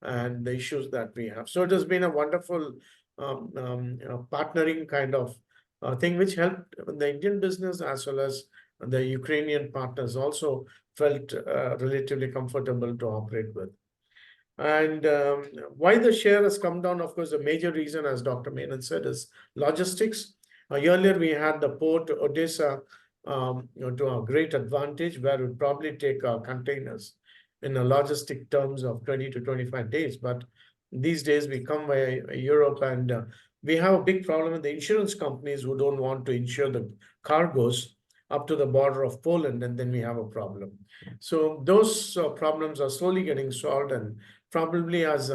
and the issues that we have. So it has been a wonderful partnering kind of thing, which helped the Indian business as well as the Ukrainian partners also felt relatively comfortable to operate with. And why the share has come down, of course, the major reason, as Dr. Menon said, is logistics. Earlier, we had the port Odessa to a great advantage, where it would probably take containers in a logistic terms of 20 to 25 days. But these days, we come by Europe, and we have a big problem with the insurance companies who don't want to insure the cargoes up to the border of Poland, and then we have a problem. So those problems are slowly getting solved, and probably as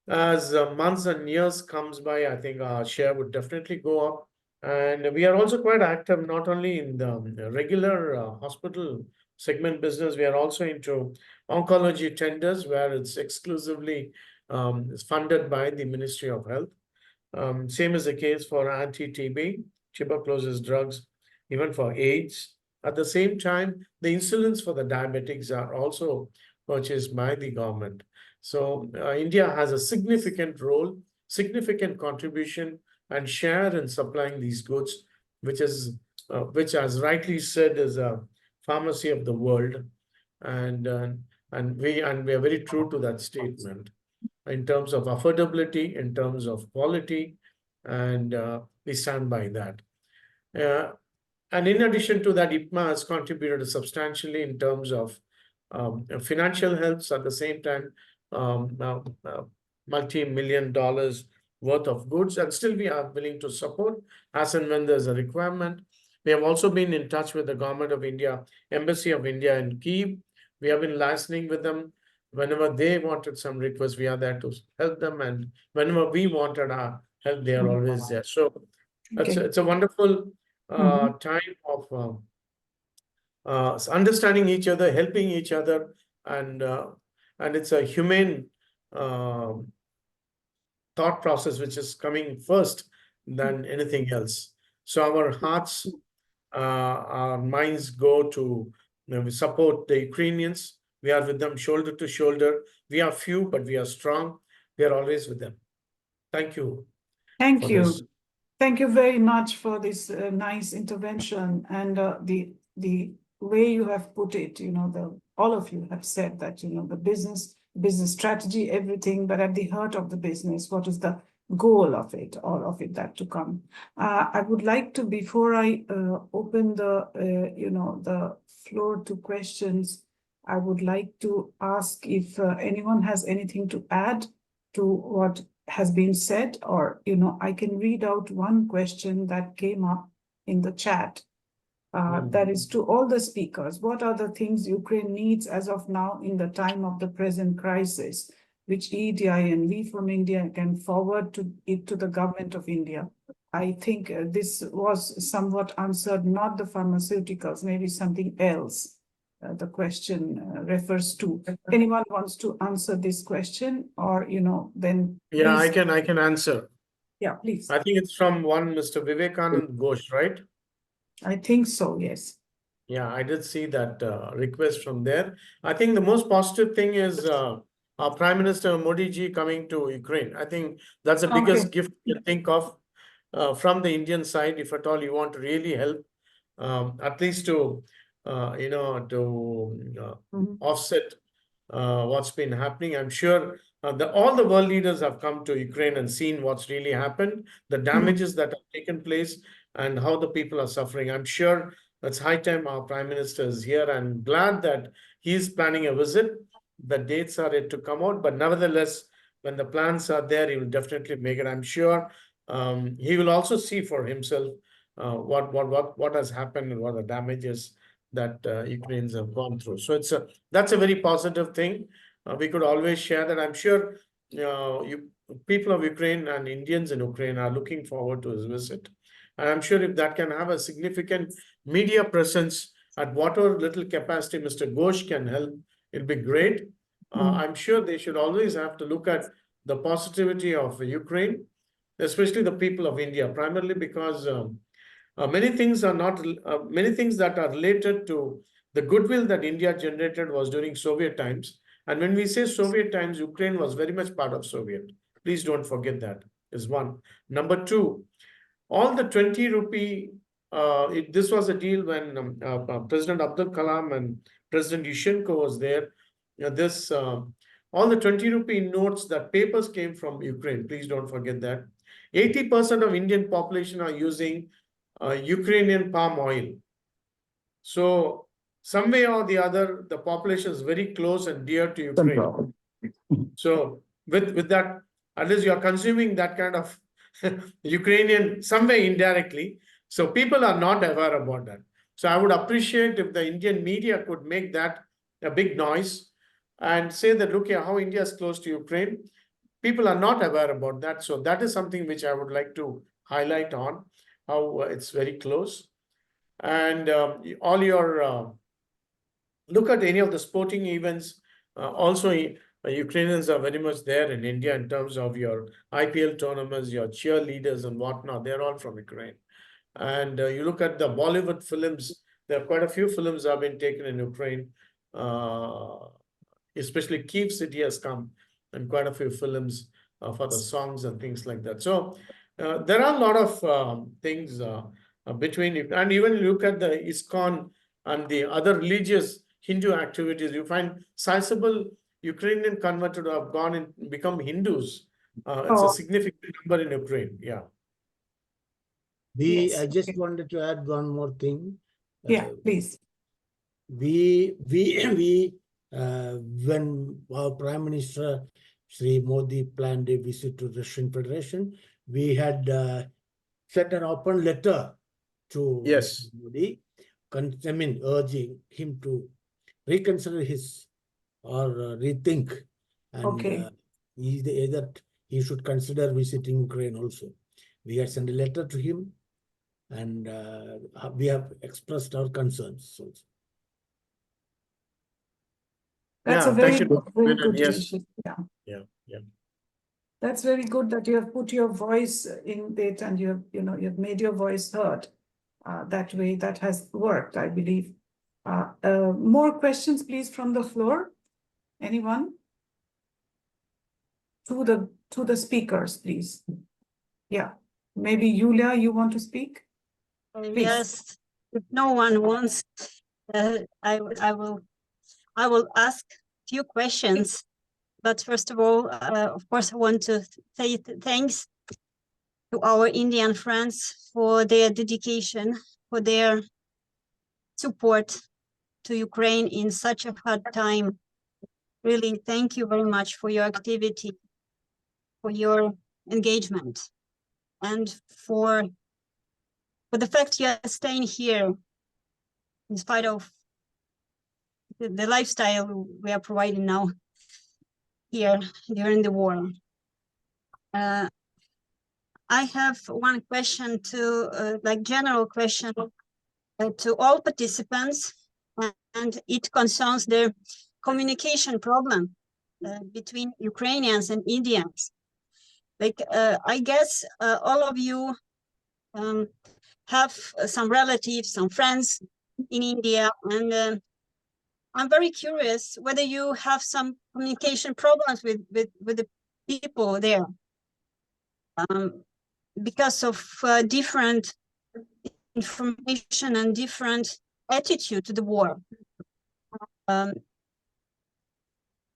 months and years comes by, I think our share would definitely go up. And we are also quite active, not only in the regular hospital segment business, we are also into oncology tenders, where it's exclusively funded by the Ministry of Health. Same is the case for anti-TB, tuberculosis drugs, even for AIDS. At the same time, the insulins for the diabetics are also purchased by the government. So India has a significant role, significant contribution and share in supplying these goods, which as rightly said, is a pharmacy of the world. And we are very true to that statement in terms of affordability, in terms of quality, and we stand by that. And in addition to that, IPMA has contributed substantially in terms of financial helps. At the same time, multi-million dollars worth of goods, and still we are willing to support as and when there's a requirement. We have also been in touch with the Government of India, Embassy of India in Kyiv. We have been licensing with them. whenever they wanted some requests, we are there to help them. And whenever we wanted our help, they are always there. So it's a wonderful time of understanding each other, helping each other, and it's a humane thought process which is coming first than anything else. So our hearts, our minds go to we support the Ukrainians. We are with them shoulder to shoulder. We are few, but we are strong. We are always with them. Thank you. Thank for you. this. Thank you very much for this nice intervention and the way you have put it. You know, all of you have said that, you know, the business strategy, everything, but at the heart of the business, what is the goal of it, all of it that to come. I would like to, before I open the the floor to questions, I would like to ask if anyone has anything to add to what has been said, or, you know, I can read out one question that came up in the chat. That is to all the speakers. What are the things Ukraine needs as of now in the time of the present crisis, which EEDI and we from India can forward to the government of India? I think this was somewhat answered, not the pharmaceuticals, maybe something else. The question refers to. Anyone wants to answer this question, or, you know, then Yeah, please. I can answer. Yeah, please. I think it's from one Mr. Vivekananda Ghosh, right? I think so, yes. Yeah, I did see that request from there. I think the most positive thing is our Prime Minister Modi ji coming to Ukraine. I think that's the biggest gift you can think of from the Indian side, if at all you want to really help, at least to offset what's been happening. I'm sure all the world leaders have come to Ukraine and seen what's really happened, the damages that have taken place, and how the people are suffering. I'm sure it's high time our Prime Minister is here. I'm glad that he's planning a visit. The dates are yet to come out, but nevertheless, when the plans are there, he will definitely make it. I'm sure he will also see for himself what has happened and what the damages that Ukrainians have gone through. So that's a very positive thing. We could always share that. I'm sure people of Ukraine and Indians in Ukraine are looking forward to his visit. And I'm sure if that can have a significant media presence at whatever little capacity Mr. Ghosh can help, it'll be great. I'm sure they should always have to look at the positivity of Ukraine, especially the people of India, primarily because many things that are related to the goodwill that India generated was during Soviet times. And when we say Soviet times, Ukraine was very much part of Soviet. Please don't forget that, is one. Number two, all the 20 rupee, this was a deal when President Abdul Kalam and President Yushchenko was there. All the 20 rupee notes, that papers came from Ukraine. Please don't forget that. 80% of Indian population are using Ukrainian palm oil. So some way or the other, the population is very close and dear to Ukraine. So with that, at least you are consuming that kind of Ukrainian some way indirectly. So people are not aware about that. So I would appreciate if the Indian media could make that a big noise and say that, look here, how India is close to Ukraine. People are not aware about that. So that is something which I would like to highlight on, how it's very close. And all your look at any of the sporting events. Also, Ukrainians are very much there in India in terms of your IPL tournaments, your cheerleaders and whatnot. They're all from Ukraine. And you look at the Bollywood films, there are quite a few films that have been taken in Ukraine. Especially Kyiv city has come, and quite a few films for the songs and things like that. So there are a lot of things between, and even look at the ISKCON and the other religious Hindu activities, you find sizable Ukrainian converted who have gone and become Hindus. It's a significant number in Ukraine. Yeah. I just wanted to add one more thing. Yeah, please. When our Prime Minister Shri Modi planned a visit to the Russian Federation, we had sent an open letter to Modi, urging him to reconsider his or rethink. And Okay. either he should consider visiting Ukraine also. We had sent a letter to him, and we have expressed our concerns also. That's a Yeah, very thank you, good, Dr. very Menon. good Yes. initiative. Yeah. Yeah. That's very good that you have put your voice in it and you've made your voice heard. That way, that has worked, I believe. More questions, please, from the floor. Anyone? To the speakers, please. Yeah. Maybe Yulia, you want to speak? Please. Yes, if no one wants, I will ask few questions. But first of all, of course, I want to say thanks to our Indian friends for their dedication, for their support to Ukraine in such a hard time. Really, thank you very much for your activity, for your engagement, and for the fact you are staying here in spite of the lifestyle we are providing now here during the war. I have one question to, general question to all participants, and it concerns the communication problem between Ukrainians and Indians. I guess all of you have some relatives, some friends in India, and I'm very curious whether you have some communication problems with the people there, because of different information and different attitude to the war.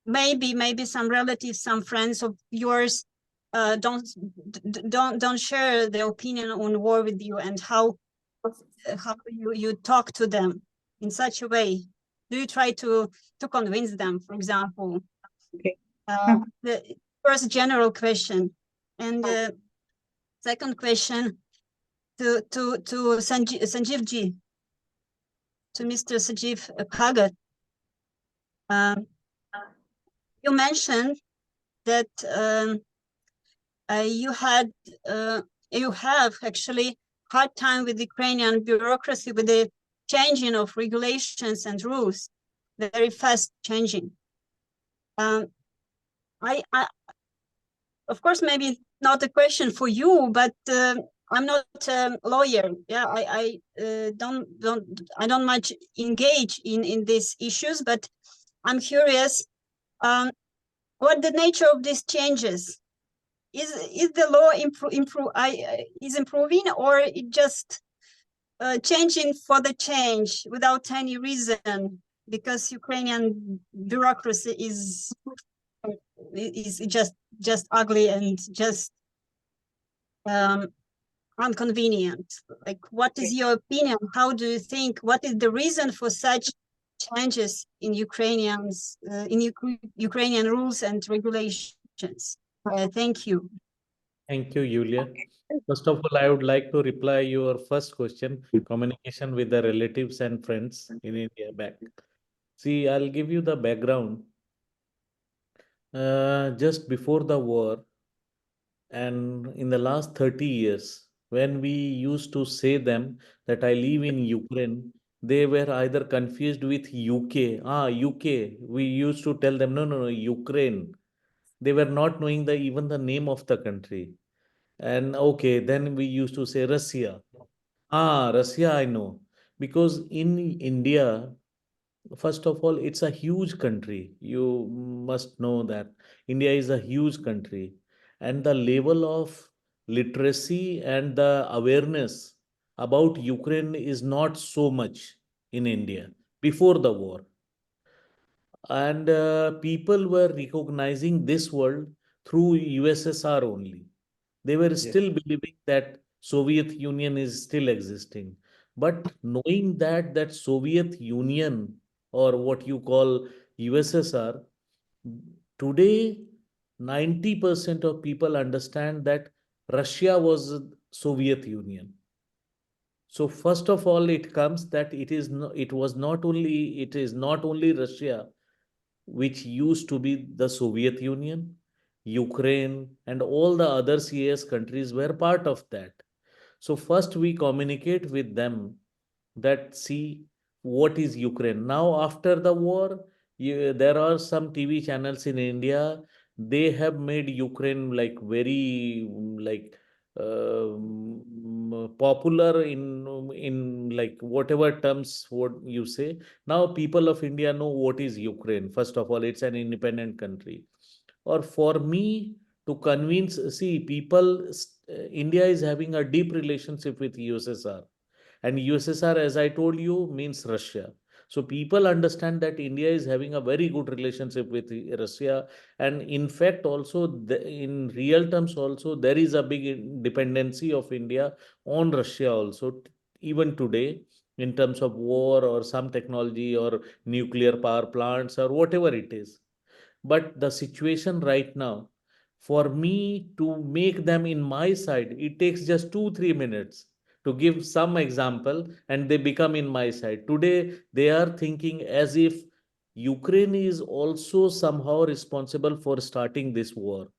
Maybe some relatives, some friends of yours don't share their opinion on war with you, and how you talk to them in such a way. Do you try to convince them, for example? Okay. The first general question, and second question to Sanjeev ji, to Mr. Sanjeev Bhagat. You mentioned that you have actually hard time with Ukrainian bureaucracy, with the changing of regulations and rules, very fast changing. I of course, maybe not a question for you, but I'm not a lawyer. Yeah, I don't much engage in these issues, but I'm curious, what the nature of these changes? Is the law is improving, or it just changing for the change without any reason, because Ukrainian bureaucracy is just ugly and just inconvenient? Like, what is your opinion? How do you think? What is the reason for such changes in Ukrainian rules and regulations? Thank you. Thank you, Yulia. First of all, I would like to reply your first question, communication with the relatives and friends in India back. See, I'll give you the background. Just before the war, and in the last 30 years, when we used to say them that I live in Ukraine, they were either confused with UK. UK. We used to tell them, no, Ukraine. They were not knowing even the name of the country. And okay, then we used to say Russia. Russia, I know. Because in India, first of all, it's a huge country. You must know that India is a huge country, and the level of literacy and the awareness about Ukraine is not so much in India before the war. And people were recognizing this world through USSR only. They were still believing that Soviet Union is still existing. But knowing that Soviet Union, or what you call USSR, today 90% of people understand that Russia was Soviet Union. So first of all, it comes that it is not only Russia, which used to be the Soviet Union, Ukraine, and all the other CIS countries were part of that. So first we communicate with them that see what is Ukraine. Now after the war, there are some TV channels in India. They have made Ukraine like very popular in like whatever terms what you say. Now people of India know what is Ukraine. First of all, it's an independent country. Or for me to convince, see, India is having a deep relationship with USSR. And USSR, as I told you, means Russia. So people understand that India is having a very good relationship with Russia. And in fact, also in real terms, also there is a big dependency of India on Russia also, even today, in terms of war or some technology or nuclear power plants or whatever it is. But the situation right now, for me to make them in my side, it takes just 2-3 minutes to give some example and they become in my side. Today, they are thinking as if Ukraine is also somehow responsible for starting this war.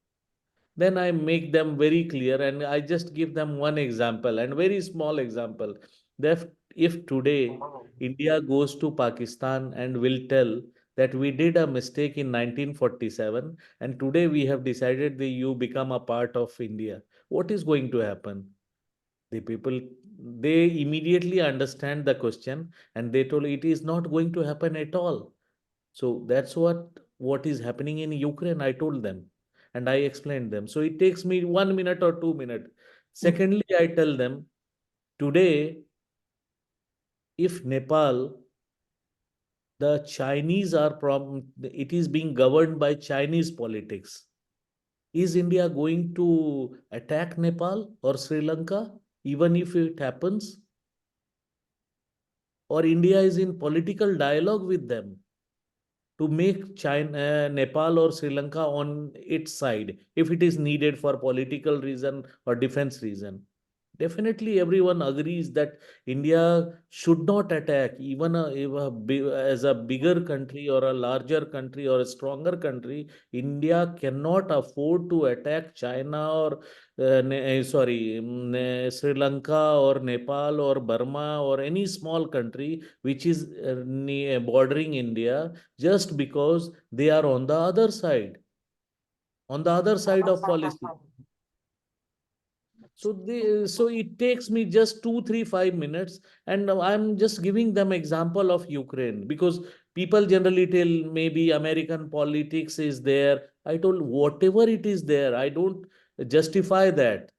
Then I make them very clear and I just give them one example and very small example. That if today India goes to Pakistan and will tell that we did a mistake in 1947 and today we have decided that you become a part of India, what is going to happen? The people, they immediately understand the question and they told it is not going to happen at all. So that's what is happening in Ukraine. I told them and I explained them. So it takes me 1 minute or 2 minutes. Secondly, I tell them today, if Nepal, the Chinese are it is being governed by Chinese politics. Is India going to attack Nepal or Sri Lanka, even if it happens? Or India is in political dialogue with them to make China, Nepal or Sri Lanka on its side if it is needed for political reason or defense reason. Definitely, everyone agrees that India should not attack even as a bigger country or a larger country or a stronger country. India cannot afford to attack China or Sri Lanka or Nepal or Burma or any small country which is bordering India just because they are on the other side of policy. So it takes me just 2, 3, 5 minutes, and I'm just giving them example of Ukraine because people generally tell maybe American politics is there. I told whatever it is there, I don't justify that.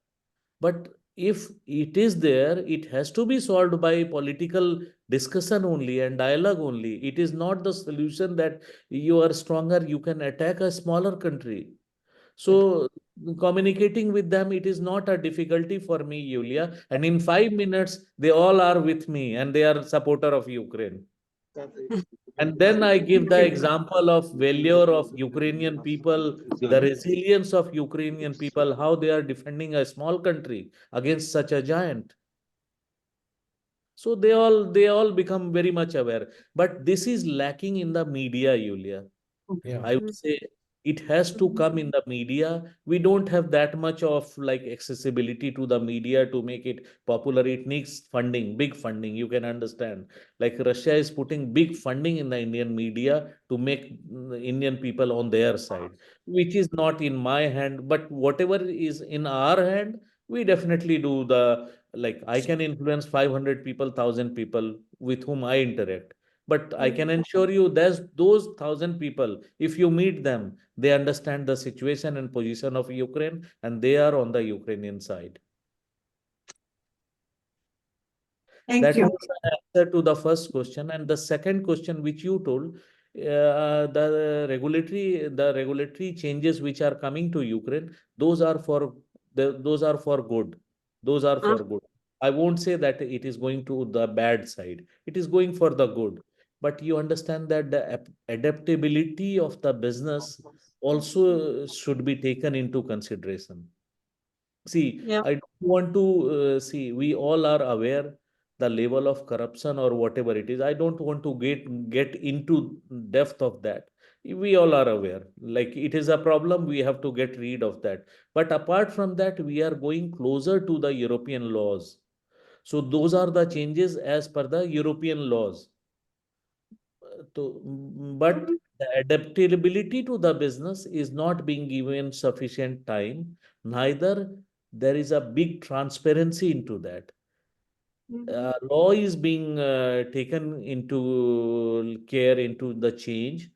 But if it is there, it has to be solved by political discussion only and dialogue only. It is not the solution that you are stronger, you can attack a smaller country. So communicating with them, it is not a difficulty for me, Yulia. And in 5 minutes, they all are with me and they are supporter of Ukraine. And then I give the example of value of Ukrainian people, the resilience of Ukrainian people, how they are defending a small country against such a giant. So they all become very much aware. But this is lacking in the media, Yulia. Yeah. I would say it has to come in the media. We don't have that much of like accessibility to the media to make it popular. It needs funding, big funding. You can understand. Like Russia is putting big funding in the Indian media to make Indian people on their side, which is not in my hand. But whatever is in our hand, we definitely do the like I can influence 500 people, 1,000 people with whom I interact. But I can ensure you there's those 1,000 people, if you meet them, they understand the situation and position of Ukraine and they are on the Ukrainian side. Thank That you. was the answer to the first question. And the second question, which you told, the regulatory changes which are coming to Ukraine, those are for those are for good. Those are for good. I won't say that it is going to the bad side. It is going for the good. But you understand that the adaptability of the business also should be taken into consideration. See, Yeah. I don't want to see, we all are aware the level of corruption or whatever it is. I don't want to get into depth of that. We all are aware, like it is a problem, we have to get rid of that. But apart from that, we are going closer to the European laws. So those are the changes as per the European laws. But the adaptability to the business is not being given sufficient time, neither there is a big transparency into that. Law is being taken into care into the change,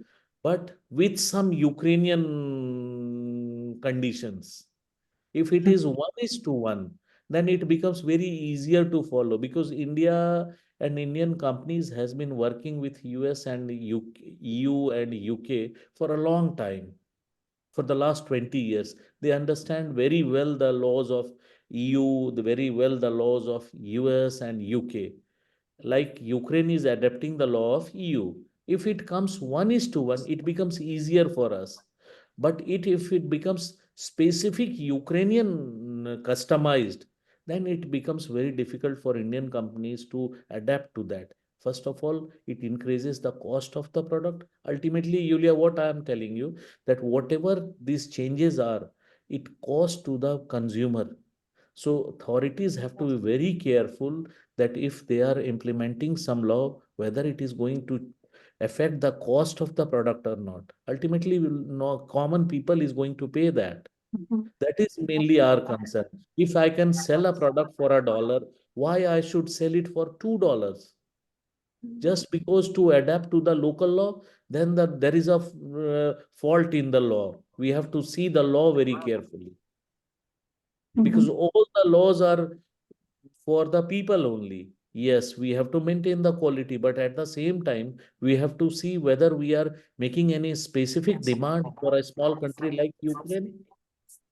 but with some Ukrainian conditions. If it is 1:1, then it becomes very easier to follow, because India and Indian companies has been working with US and EU and UK for a long time, for the last 20 years. They understand very well the laws of EU, very well the laws of US and UK. Like Ukraine is adapting the law of EU. If it comes 1:1, it becomes easier for us. But if it becomes specific Ukrainian customized, then it becomes very difficult for Indian companies to adapt to that. First of all, it increases the cost of the product. Ultimately, Yulia, what I am telling you, that whatever these changes are, it costs to the consumer. So authorities have to be very careful that if they are implementing some law, whether it is going to affect the cost of the product or not. Ultimately, common people is going to pay that. That is mainly our concern. If I can sell a product for $1, why I should sell it for $2? Just because to adapt to the local law, then there is a fault in the law. We have to see the law very carefully, because all the laws are for the people only. Yes, we have to maintain the quality, but at the same time, we have to see whether we are making any specific demand for a small country like Ukraine.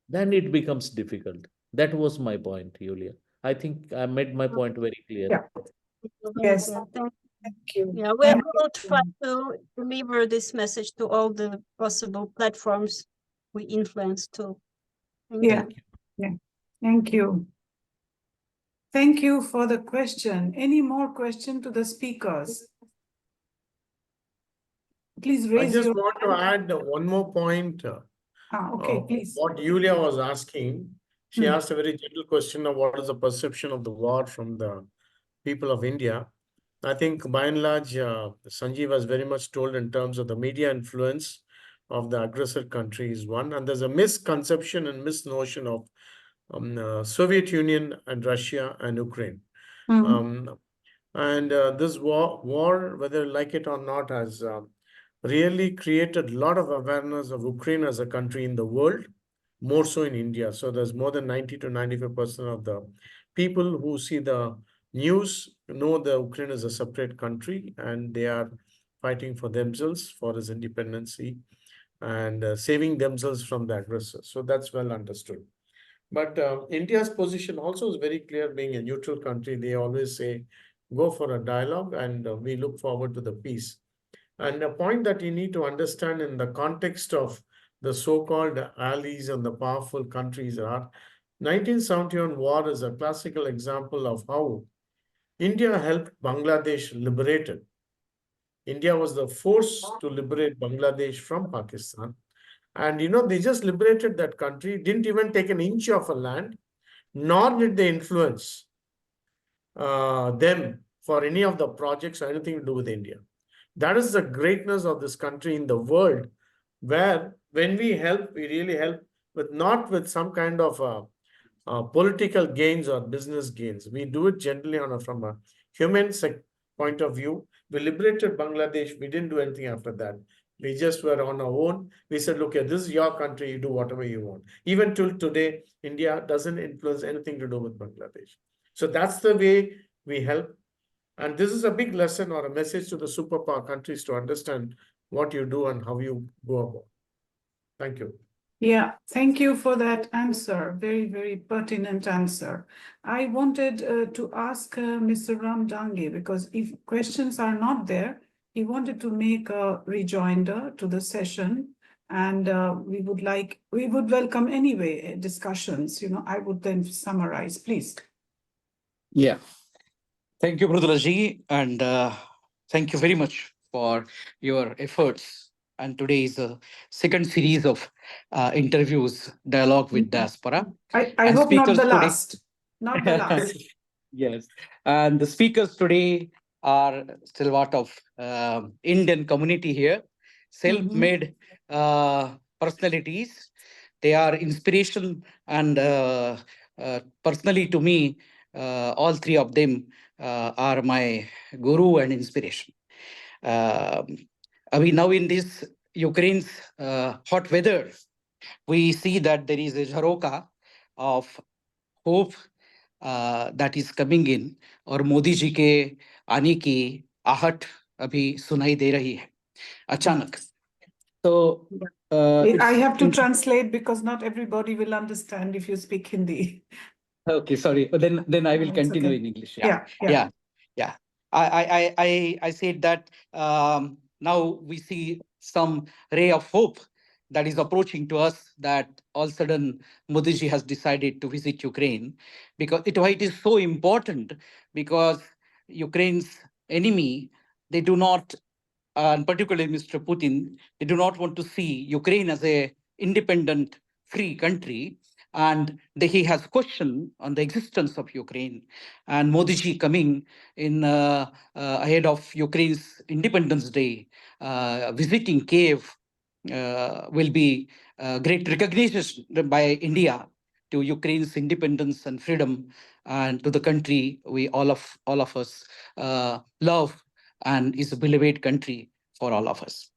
Then it becomes difficult. That was my point, Yulia. I think I made my point very clear. Yeah. Yes. Thank you. Yeah, we will try to deliver this message to all the possible platforms we influence too. Yeah. Yeah. Thank you. Thank you for the question. Any more question to the speakers? Please I raise just your want to add one more point. okay, please. What Yulia was asking, she asked a very gentle question of what is the perception of the war from the people of India. I think by and large, Sanjeev has very much told in terms of the media influence of the aggressor country is one, and there's a misconception and misnotion of Soviet Union and Russia and Ukraine. This war, whether you like it or not, has really created a lot of awareness of Ukraine as a country in the world, more so in India. So there's more than 90 to 95% of the people who see the news know that Ukraine is a separate country and they are fighting for themselves, for its independency, and saving themselves from the aggressor. So that's well understood. But India's position also is very clear, being a neutral country. They always say, go for a dialogue, and we look forward to the peace. And a point that you need to understand in the context of the so-called allies and the powerful countries are, 1971 war is a classical example of how India helped Bangladesh liberate it. India was the force to liberate Bangladesh from Pakistan. And they just liberated that country, didn't even take an inch of a land, nor did they influence them for any of the projects or anything to do with India. That is the greatness of this country in the world, where when we help, we really help not with some kind of political gains or business gains. We do it generally from a human point of view. We liberated Bangladesh. We didn't do anything after that. We just were on our own. We said, look, this is your country. You do whatever you want. Even till today, India doesn't influence anything to do with Bangladesh. So that's the way we help. And this is a big lesson or a message to the superpower countries to understand what you do and how you go about. Thank you. Yeah, thank you for that answer. Very, very pertinent answer. I wanted to ask Mr. Ram Dange, because if questions are not there, he wanted to make a rejoinder to the session, and we would welcome anyway discussions. I would then summarize, please. Yeah. Thank you, Mridulaji, and thank you very much for your efforts and today is a second series of interviews, dialogue with diaspora. I And hope not speakers the today- last. Not the last. Yes, and the speakers today are stalwart of Indian community here, self-made personalities. They are inspiration, and personally to me, all three of them are my guru and inspiration. Now in this Ukraine's hot weather, we see that there is a jharoka of hope that is coming in, और मोदी जी के आने की आहट अभी सुनाई दे रही है अचानक. So I have to it's- translate because not everybody will understand if you speak Hindi. Okay, sorry. Then I will It's continue okay. in English. Yeah. I said that now we see some ray of hope that is approaching to us, that all of a sudden Modi ji has decided to visit Ukraine, because why it is so important, because Ukraine's enemy, they do not, and particularly Mr. Putin, they do not want to see Ukraine as a independent, free country. And he has questioned on the existence of Ukraine. And Modi ji coming in ahead of Ukraine's Independence Day, visiting Kiev, will be great recognition by India to Ukraine's independence and freedom, and to the country we all of us love, and is a beloved country for all of us.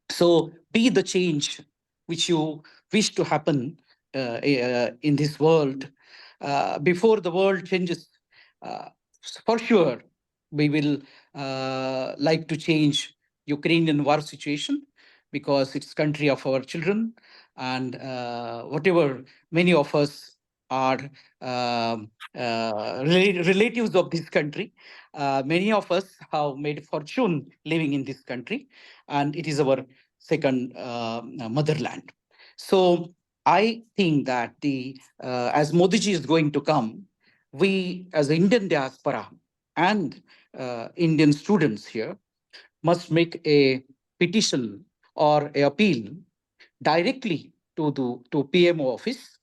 So be the change which you wish to happen in this world. Before the world changes, for sure, we will like to change Ukrainian war situation, because it's country of our children, and whatever many of us are relatives of this country. Many of us have made fortune living in this country, and it is our second motherland. So I think that as Modi ji is going to come, we as Indian diaspora and Indian students here must make a petition or a appeal directly to PMO office,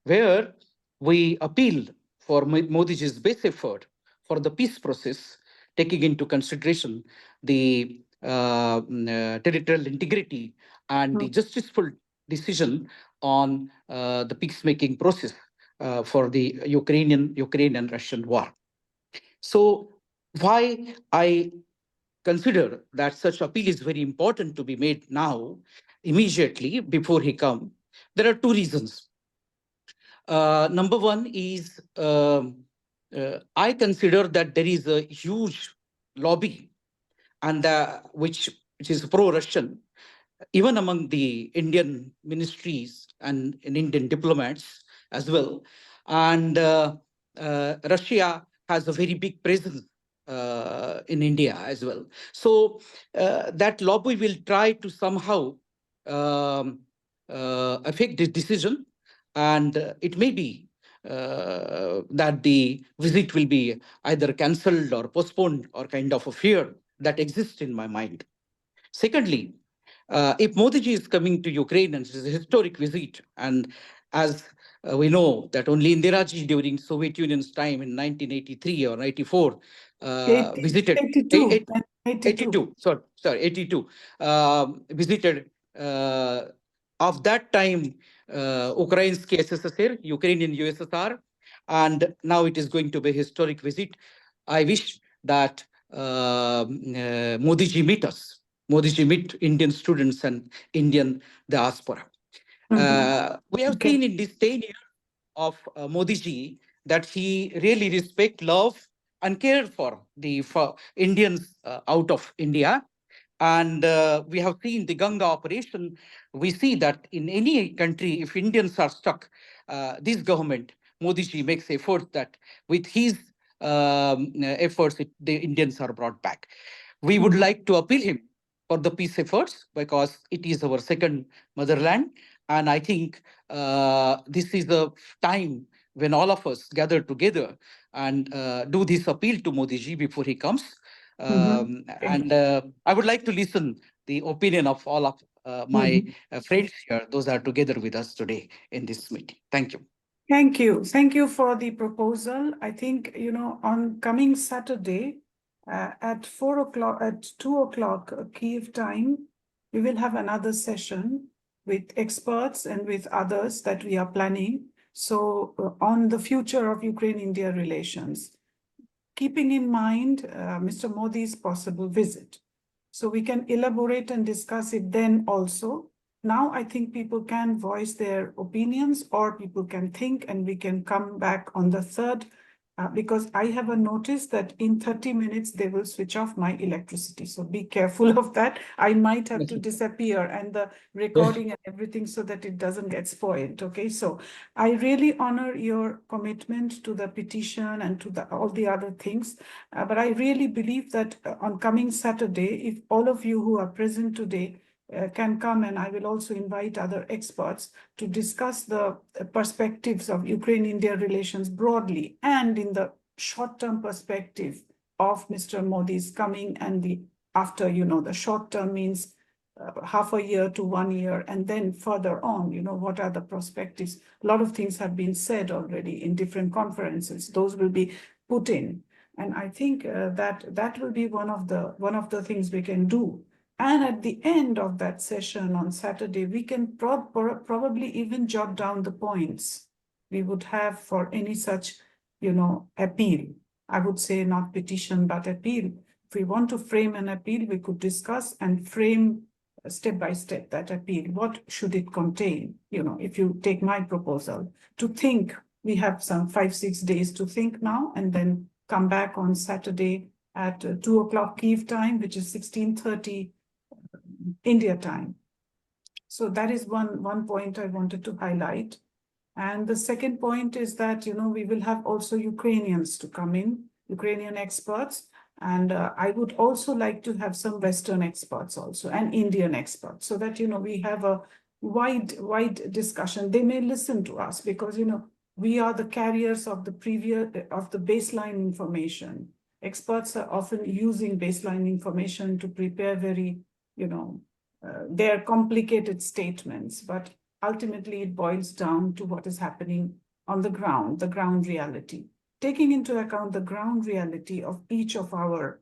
where we appeal for Modi ji's best effort for the peace process, taking into consideration the territorial integrity and the justiceful decision on the peacemaking process for the Ukrainian-Russian war. So why I consider that such appeal is very important to be made now, immediately before he come? There are two reasons. Number one is I consider that there is a huge lobby, and which is pro-Russian, even among the Indian ministries and Indian diplomats as well. And Russia has a very big presence in India as well. So that lobby will try to somehow affect this decision, and it may be that the visit will be either cancelled or postponed, or kind of a fear that exists in my mind. Secondly, if Modi ji is coming to Ukraine, and it is a historic visit, and as we know that only Indira ji during Soviet Union's time in 1983 or 94 visited 82. 82. Sorry, 82 visited. Of that time, Ukraine's SSSR, Ukrainian USSR, and now it is going to be a historic visit. I wish that Modi ji meet us. Modi ji meet Indian students and Indian diaspora. We have seen in this 10 years of Modi ji that he really respect, love, and care for Indians out of India. And we have seen the Ganga operation. We see that in any country, if Indians are stuck, this government, Modi ji, makes effort that with his efforts, the Indians are brought back. We would like to appeal him for the peace efforts, because it is our second motherland. And I think this is the time when all of us gather together and do this appeal to Modi ji before he comes. And I would like to listen the opinion of all of my friends here, those that are together with us today in this meeting. Thank you. Thank you. Thank you for the proposal. I think, you know, on coming Saturday at 4 o'clock, at 2 o'clock Kyiv time, we will have another session with experts and with others that we are planning. So on the future of Ukraine-India relations, keeping in mind Mr. Modi's possible visit. So we can elaborate and discuss it then also. Now I think people can voice their opinions, or people can think, and we can come back on the third, because I have a notice that in 30 minutes they will switch off my electricity. So be careful of that. I might have to disappear, and the recording and everything, so that it doesn't get spoiled. Okay, so I really honor your commitment to the petition and to all the other things. But I really believe that on coming Saturday, if all of you who are present today can come, and I will also invite other experts to discuss the perspectives of Ukraine-India relations broadly, and in the short-term perspective of Mr. Modi's coming, and the after, you know, the short term means half a year to 1 year, and then further on, you know, what are the perspectives? A lot of things have been said already in different conferences. Those will be put in, and I think that will be one of the things we can do. And at the end of that session on Saturday, we can probably even jot down the points we would have for any such, you know, appeal. I would say not petition, but appeal. If we want to frame an appeal, we could discuss and frame step by step that appeal. What should it contain? You know, if you take my proposal, to think, we have some 5-6 days to think now, and then come back on Saturday at 2 o'clock Kyiv time, which is 16:30 India time. So that is one point I wanted to highlight. And the second point is that, you know, we will have also Ukrainians to come in, Ukrainian experts. And I would also like to have some Western experts also, and Indian experts, so that, you know, we have a wide discussion. They may listen to us because, you know, we are the carriers of the baseline information. Experts are often using baseline information to prepare very, you know, their complicated statements, but ultimately it boils down to what is happening on the ground reality, taking into account the ground reality of each of our,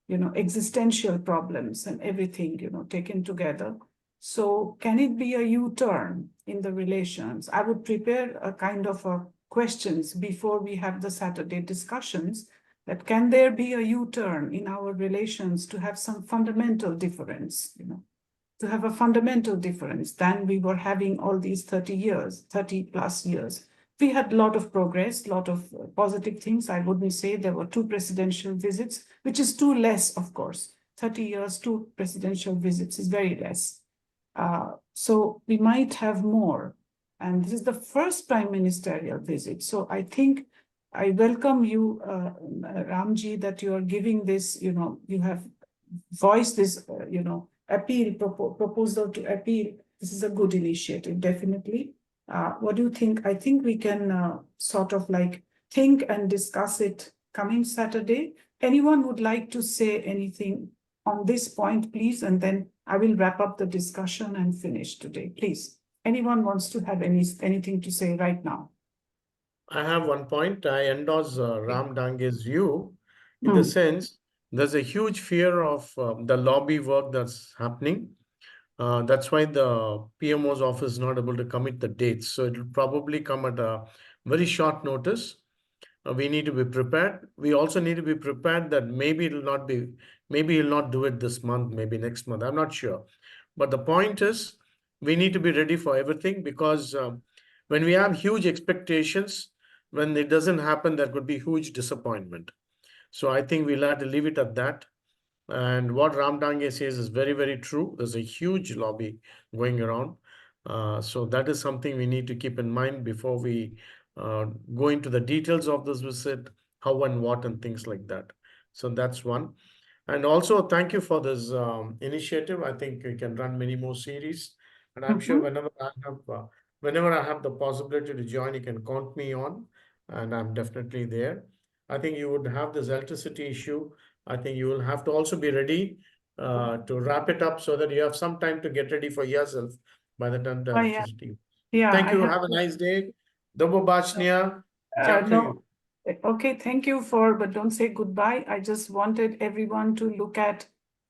you know, existential problems and everything, you know, taken together. So can it be a U-turn in the relations? I would prepare a kind of questions before we have the Saturday discussions, that can there be a U-turn in our relations to have some fundamental difference, you know, to have a fundamental difference than we were having all these 30 plus years. We had a lot of progress, a lot of positive things. I wouldn't say there were 2 presidential visits, which is too less, of course. 30 years, 2 presidential visits is very less. So we might have more. And this is the first prime ministerial visit. So I think I welcome you, Ramji, that you are giving this, you know, you have voiced this, you know, proposal to appeal. This is a good initiative, definitely. What do you think? I think we can sort of like think and discuss it coming Saturday. Anyone would like to say anything on this point, please? And then I will wrap up the discussion and finish today, please. Anyone wants to have anything to say right now? I have one point. I endorse Ram Dange's view in the sense there's a huge fear of the lobby work that's happening. That's why the PMO's office is not able to commit the dates. So it will probably come at a very short notice. We need to be prepared. We also need to be prepared that maybe he'll not do it this month, maybe next month. I'm not sure. But the point is, we need to be ready for everything, because when we have huge expectations, when it doesn't happen, there could be huge disappointment. So I think we'll have to leave it at that. And what Ram Dange says is very, very true. There's a huge lobby going around. So that is something we need to keep in mind before we go into the details of this visit, how and what and things like that. So that's one. And also, thank you for this initiative. I think we can run many more series. And I'm sure whenever I have the possibility to join, you can count me on. And I'm definitely there. I think you would have this electricity issue I think you will have to also be ready to wrap it up so that you have some time to get ready for yourself by the time the Oh, yeah. electricity. Yeah, Thank I you. have Have a to- nice day. Dobo Bachnia. no. Okay, thank you but don't say goodbye. I just wanted everyone to look at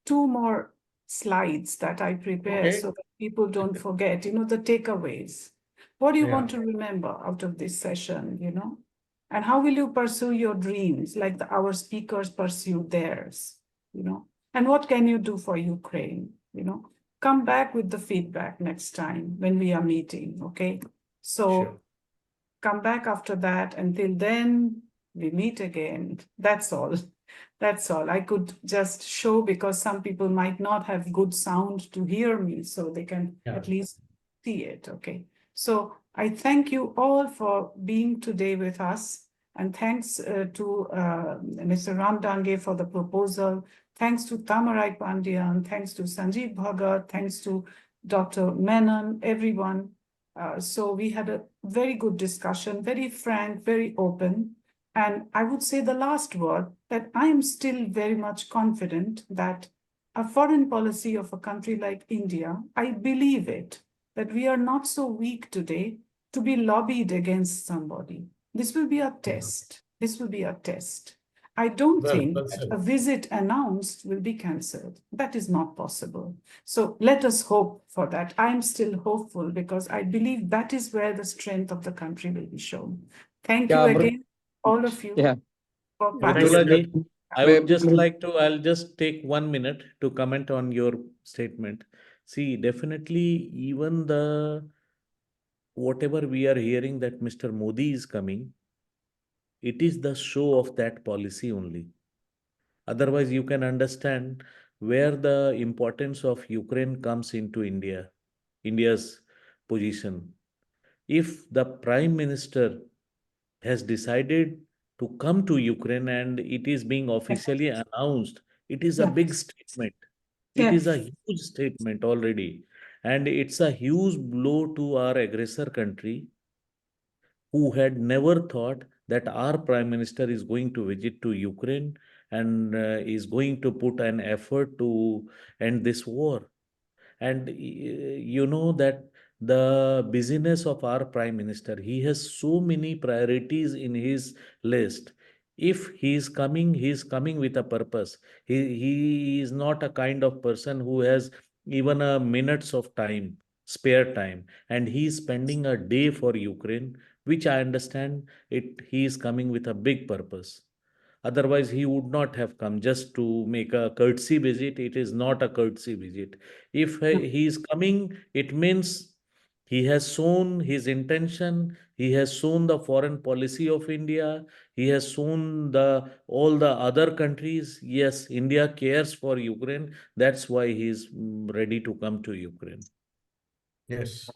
2 more slides that I prepared Okay. so that people don't forget, the takeaways. What do you Yeah. want to remember out of this session, And how will you pursue your dreams like our speakers pursued theirs, And what can you do for Ukraine, Come back with the feedback next time when we are meeting, okay? So Sure. come back after that. Until then, we meet again. That's all. That's all. I could just show because some people might not have good sound to hear me, so they can at least see it. Okay. So I thank you all for being today with us. And thanks to Mr. Ram Dange for the proposal. Thanks to Thamarai Pandian. Thanks to Sanjeev Bhagat. Thanks to Dr. Menon, everyone. So we had a very good discussion, very frank, very open. And I would say the last word that I am still very much confident that a foreign policy of a country like India, I believe it, that we are not so weak today to be lobbied against somebody. This will be a test. This will be a test. I don't think that a visit announced will be cancelled. That is not possible. So let us hope for that. I'm still hopeful because I believe that is where the strength of the country will be shown. Thank you again, all of you. Yeah. For Mridula ji, participating. I would just like to, I'll just take 1 minute to comment on your statement. See, definitely, even whatever we are hearing that Mr. Modi is coming, it is the show of that policy only. Otherwise, you can understand where the importance of Ukraine comes into India's position. If the Prime Minister has decided to come to Ukraine and it is being officially announced, it is a big statement. It is a huge statement already. And it's a huge blow to our aggressor country who had never thought that our Prime Minister is going to visit to Ukraine and is going to put an effort to end this war. And you know that the business of our Prime Minister, he has so many priorities in his list. If he is coming with a purpose. He is not a kind of person who has even a minutes of time, spare time, and he is spending a day for Ukraine, which I understand it. He is coming with a big purpose. Otherwise, he would not have come just to make a courtesy visit. It is not a courtesy visit. If he is coming, it means he has shown his intention. He has shown the foreign policy of India. He has shown all the other countries. Yes, India cares for Ukraine. That's why he is ready to come to Ukraine. Yes.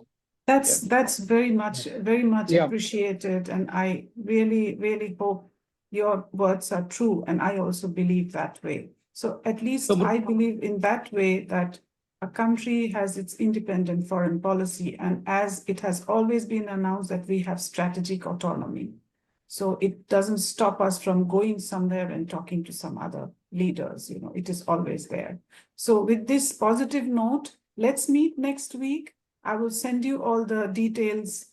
That's very much Yeah. appreciated. And I really, really hope your words are true. And I also believe that way. So at least I believe in that way that a country has its independent foreign policy. And as it has always been announced that we have strategic autonomy. So it doesn't stop us from going somewhere and talking to some other leaders, it is always there. So with this positive note, let's meet next week. I will send you all the details,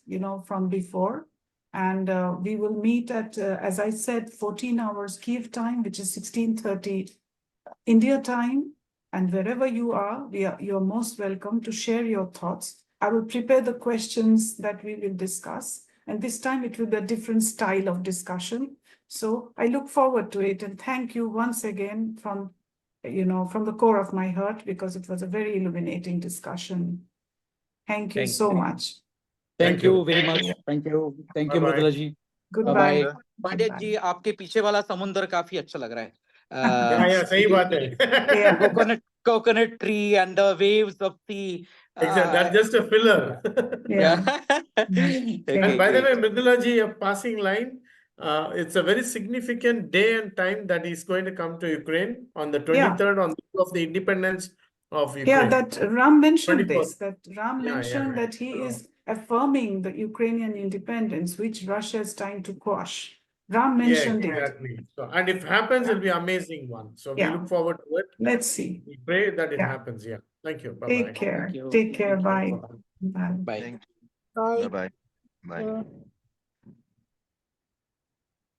from before. And we will meet at, as I said, 14 hours Kiev time, which is 16:30 India time. And wherever you are, you're most welcome to share your thoughts. I will prepare the questions that we will discuss. And this time it will be a different style of discussion. So I look forward to it. And thank you once again from the core of my heart, because it was a very illuminating discussion. Thank you so much. Thank you very much. Thank you. Thank you, Bye-bye. Mridula ji. Goodbye. Bye-bye. Pandya जी, आपके पीछे वाला समुंदर काफी अच्छा लग रहा है. Yeah, सही बात है. Yeah. Coconut tree and the waves of the. Exactly. That's just a filler. Yeah. And by the way, Mridula ji, a passing line. It's a very significant day and time that he's going to come to Ukraine on the 23rd, on the day of the independence of Ukraine. Yeah, that Ram mentioned 24th. this, that Ram mentioned that he is affirming the Ukrainian independence, which Russia is trying to quash. Ram Yeah, mentioned it. exactly. So, and if happens, it'll be amazing one. So we Yeah. look forward to it. Let's see. We pray that it Yeah. happens. Yeah. Thank you. Bye-bye. Take care. Thank you. Take care. Thank you. Bye. Bye. Bye. Thank you. Bye. Bye-bye. Bye.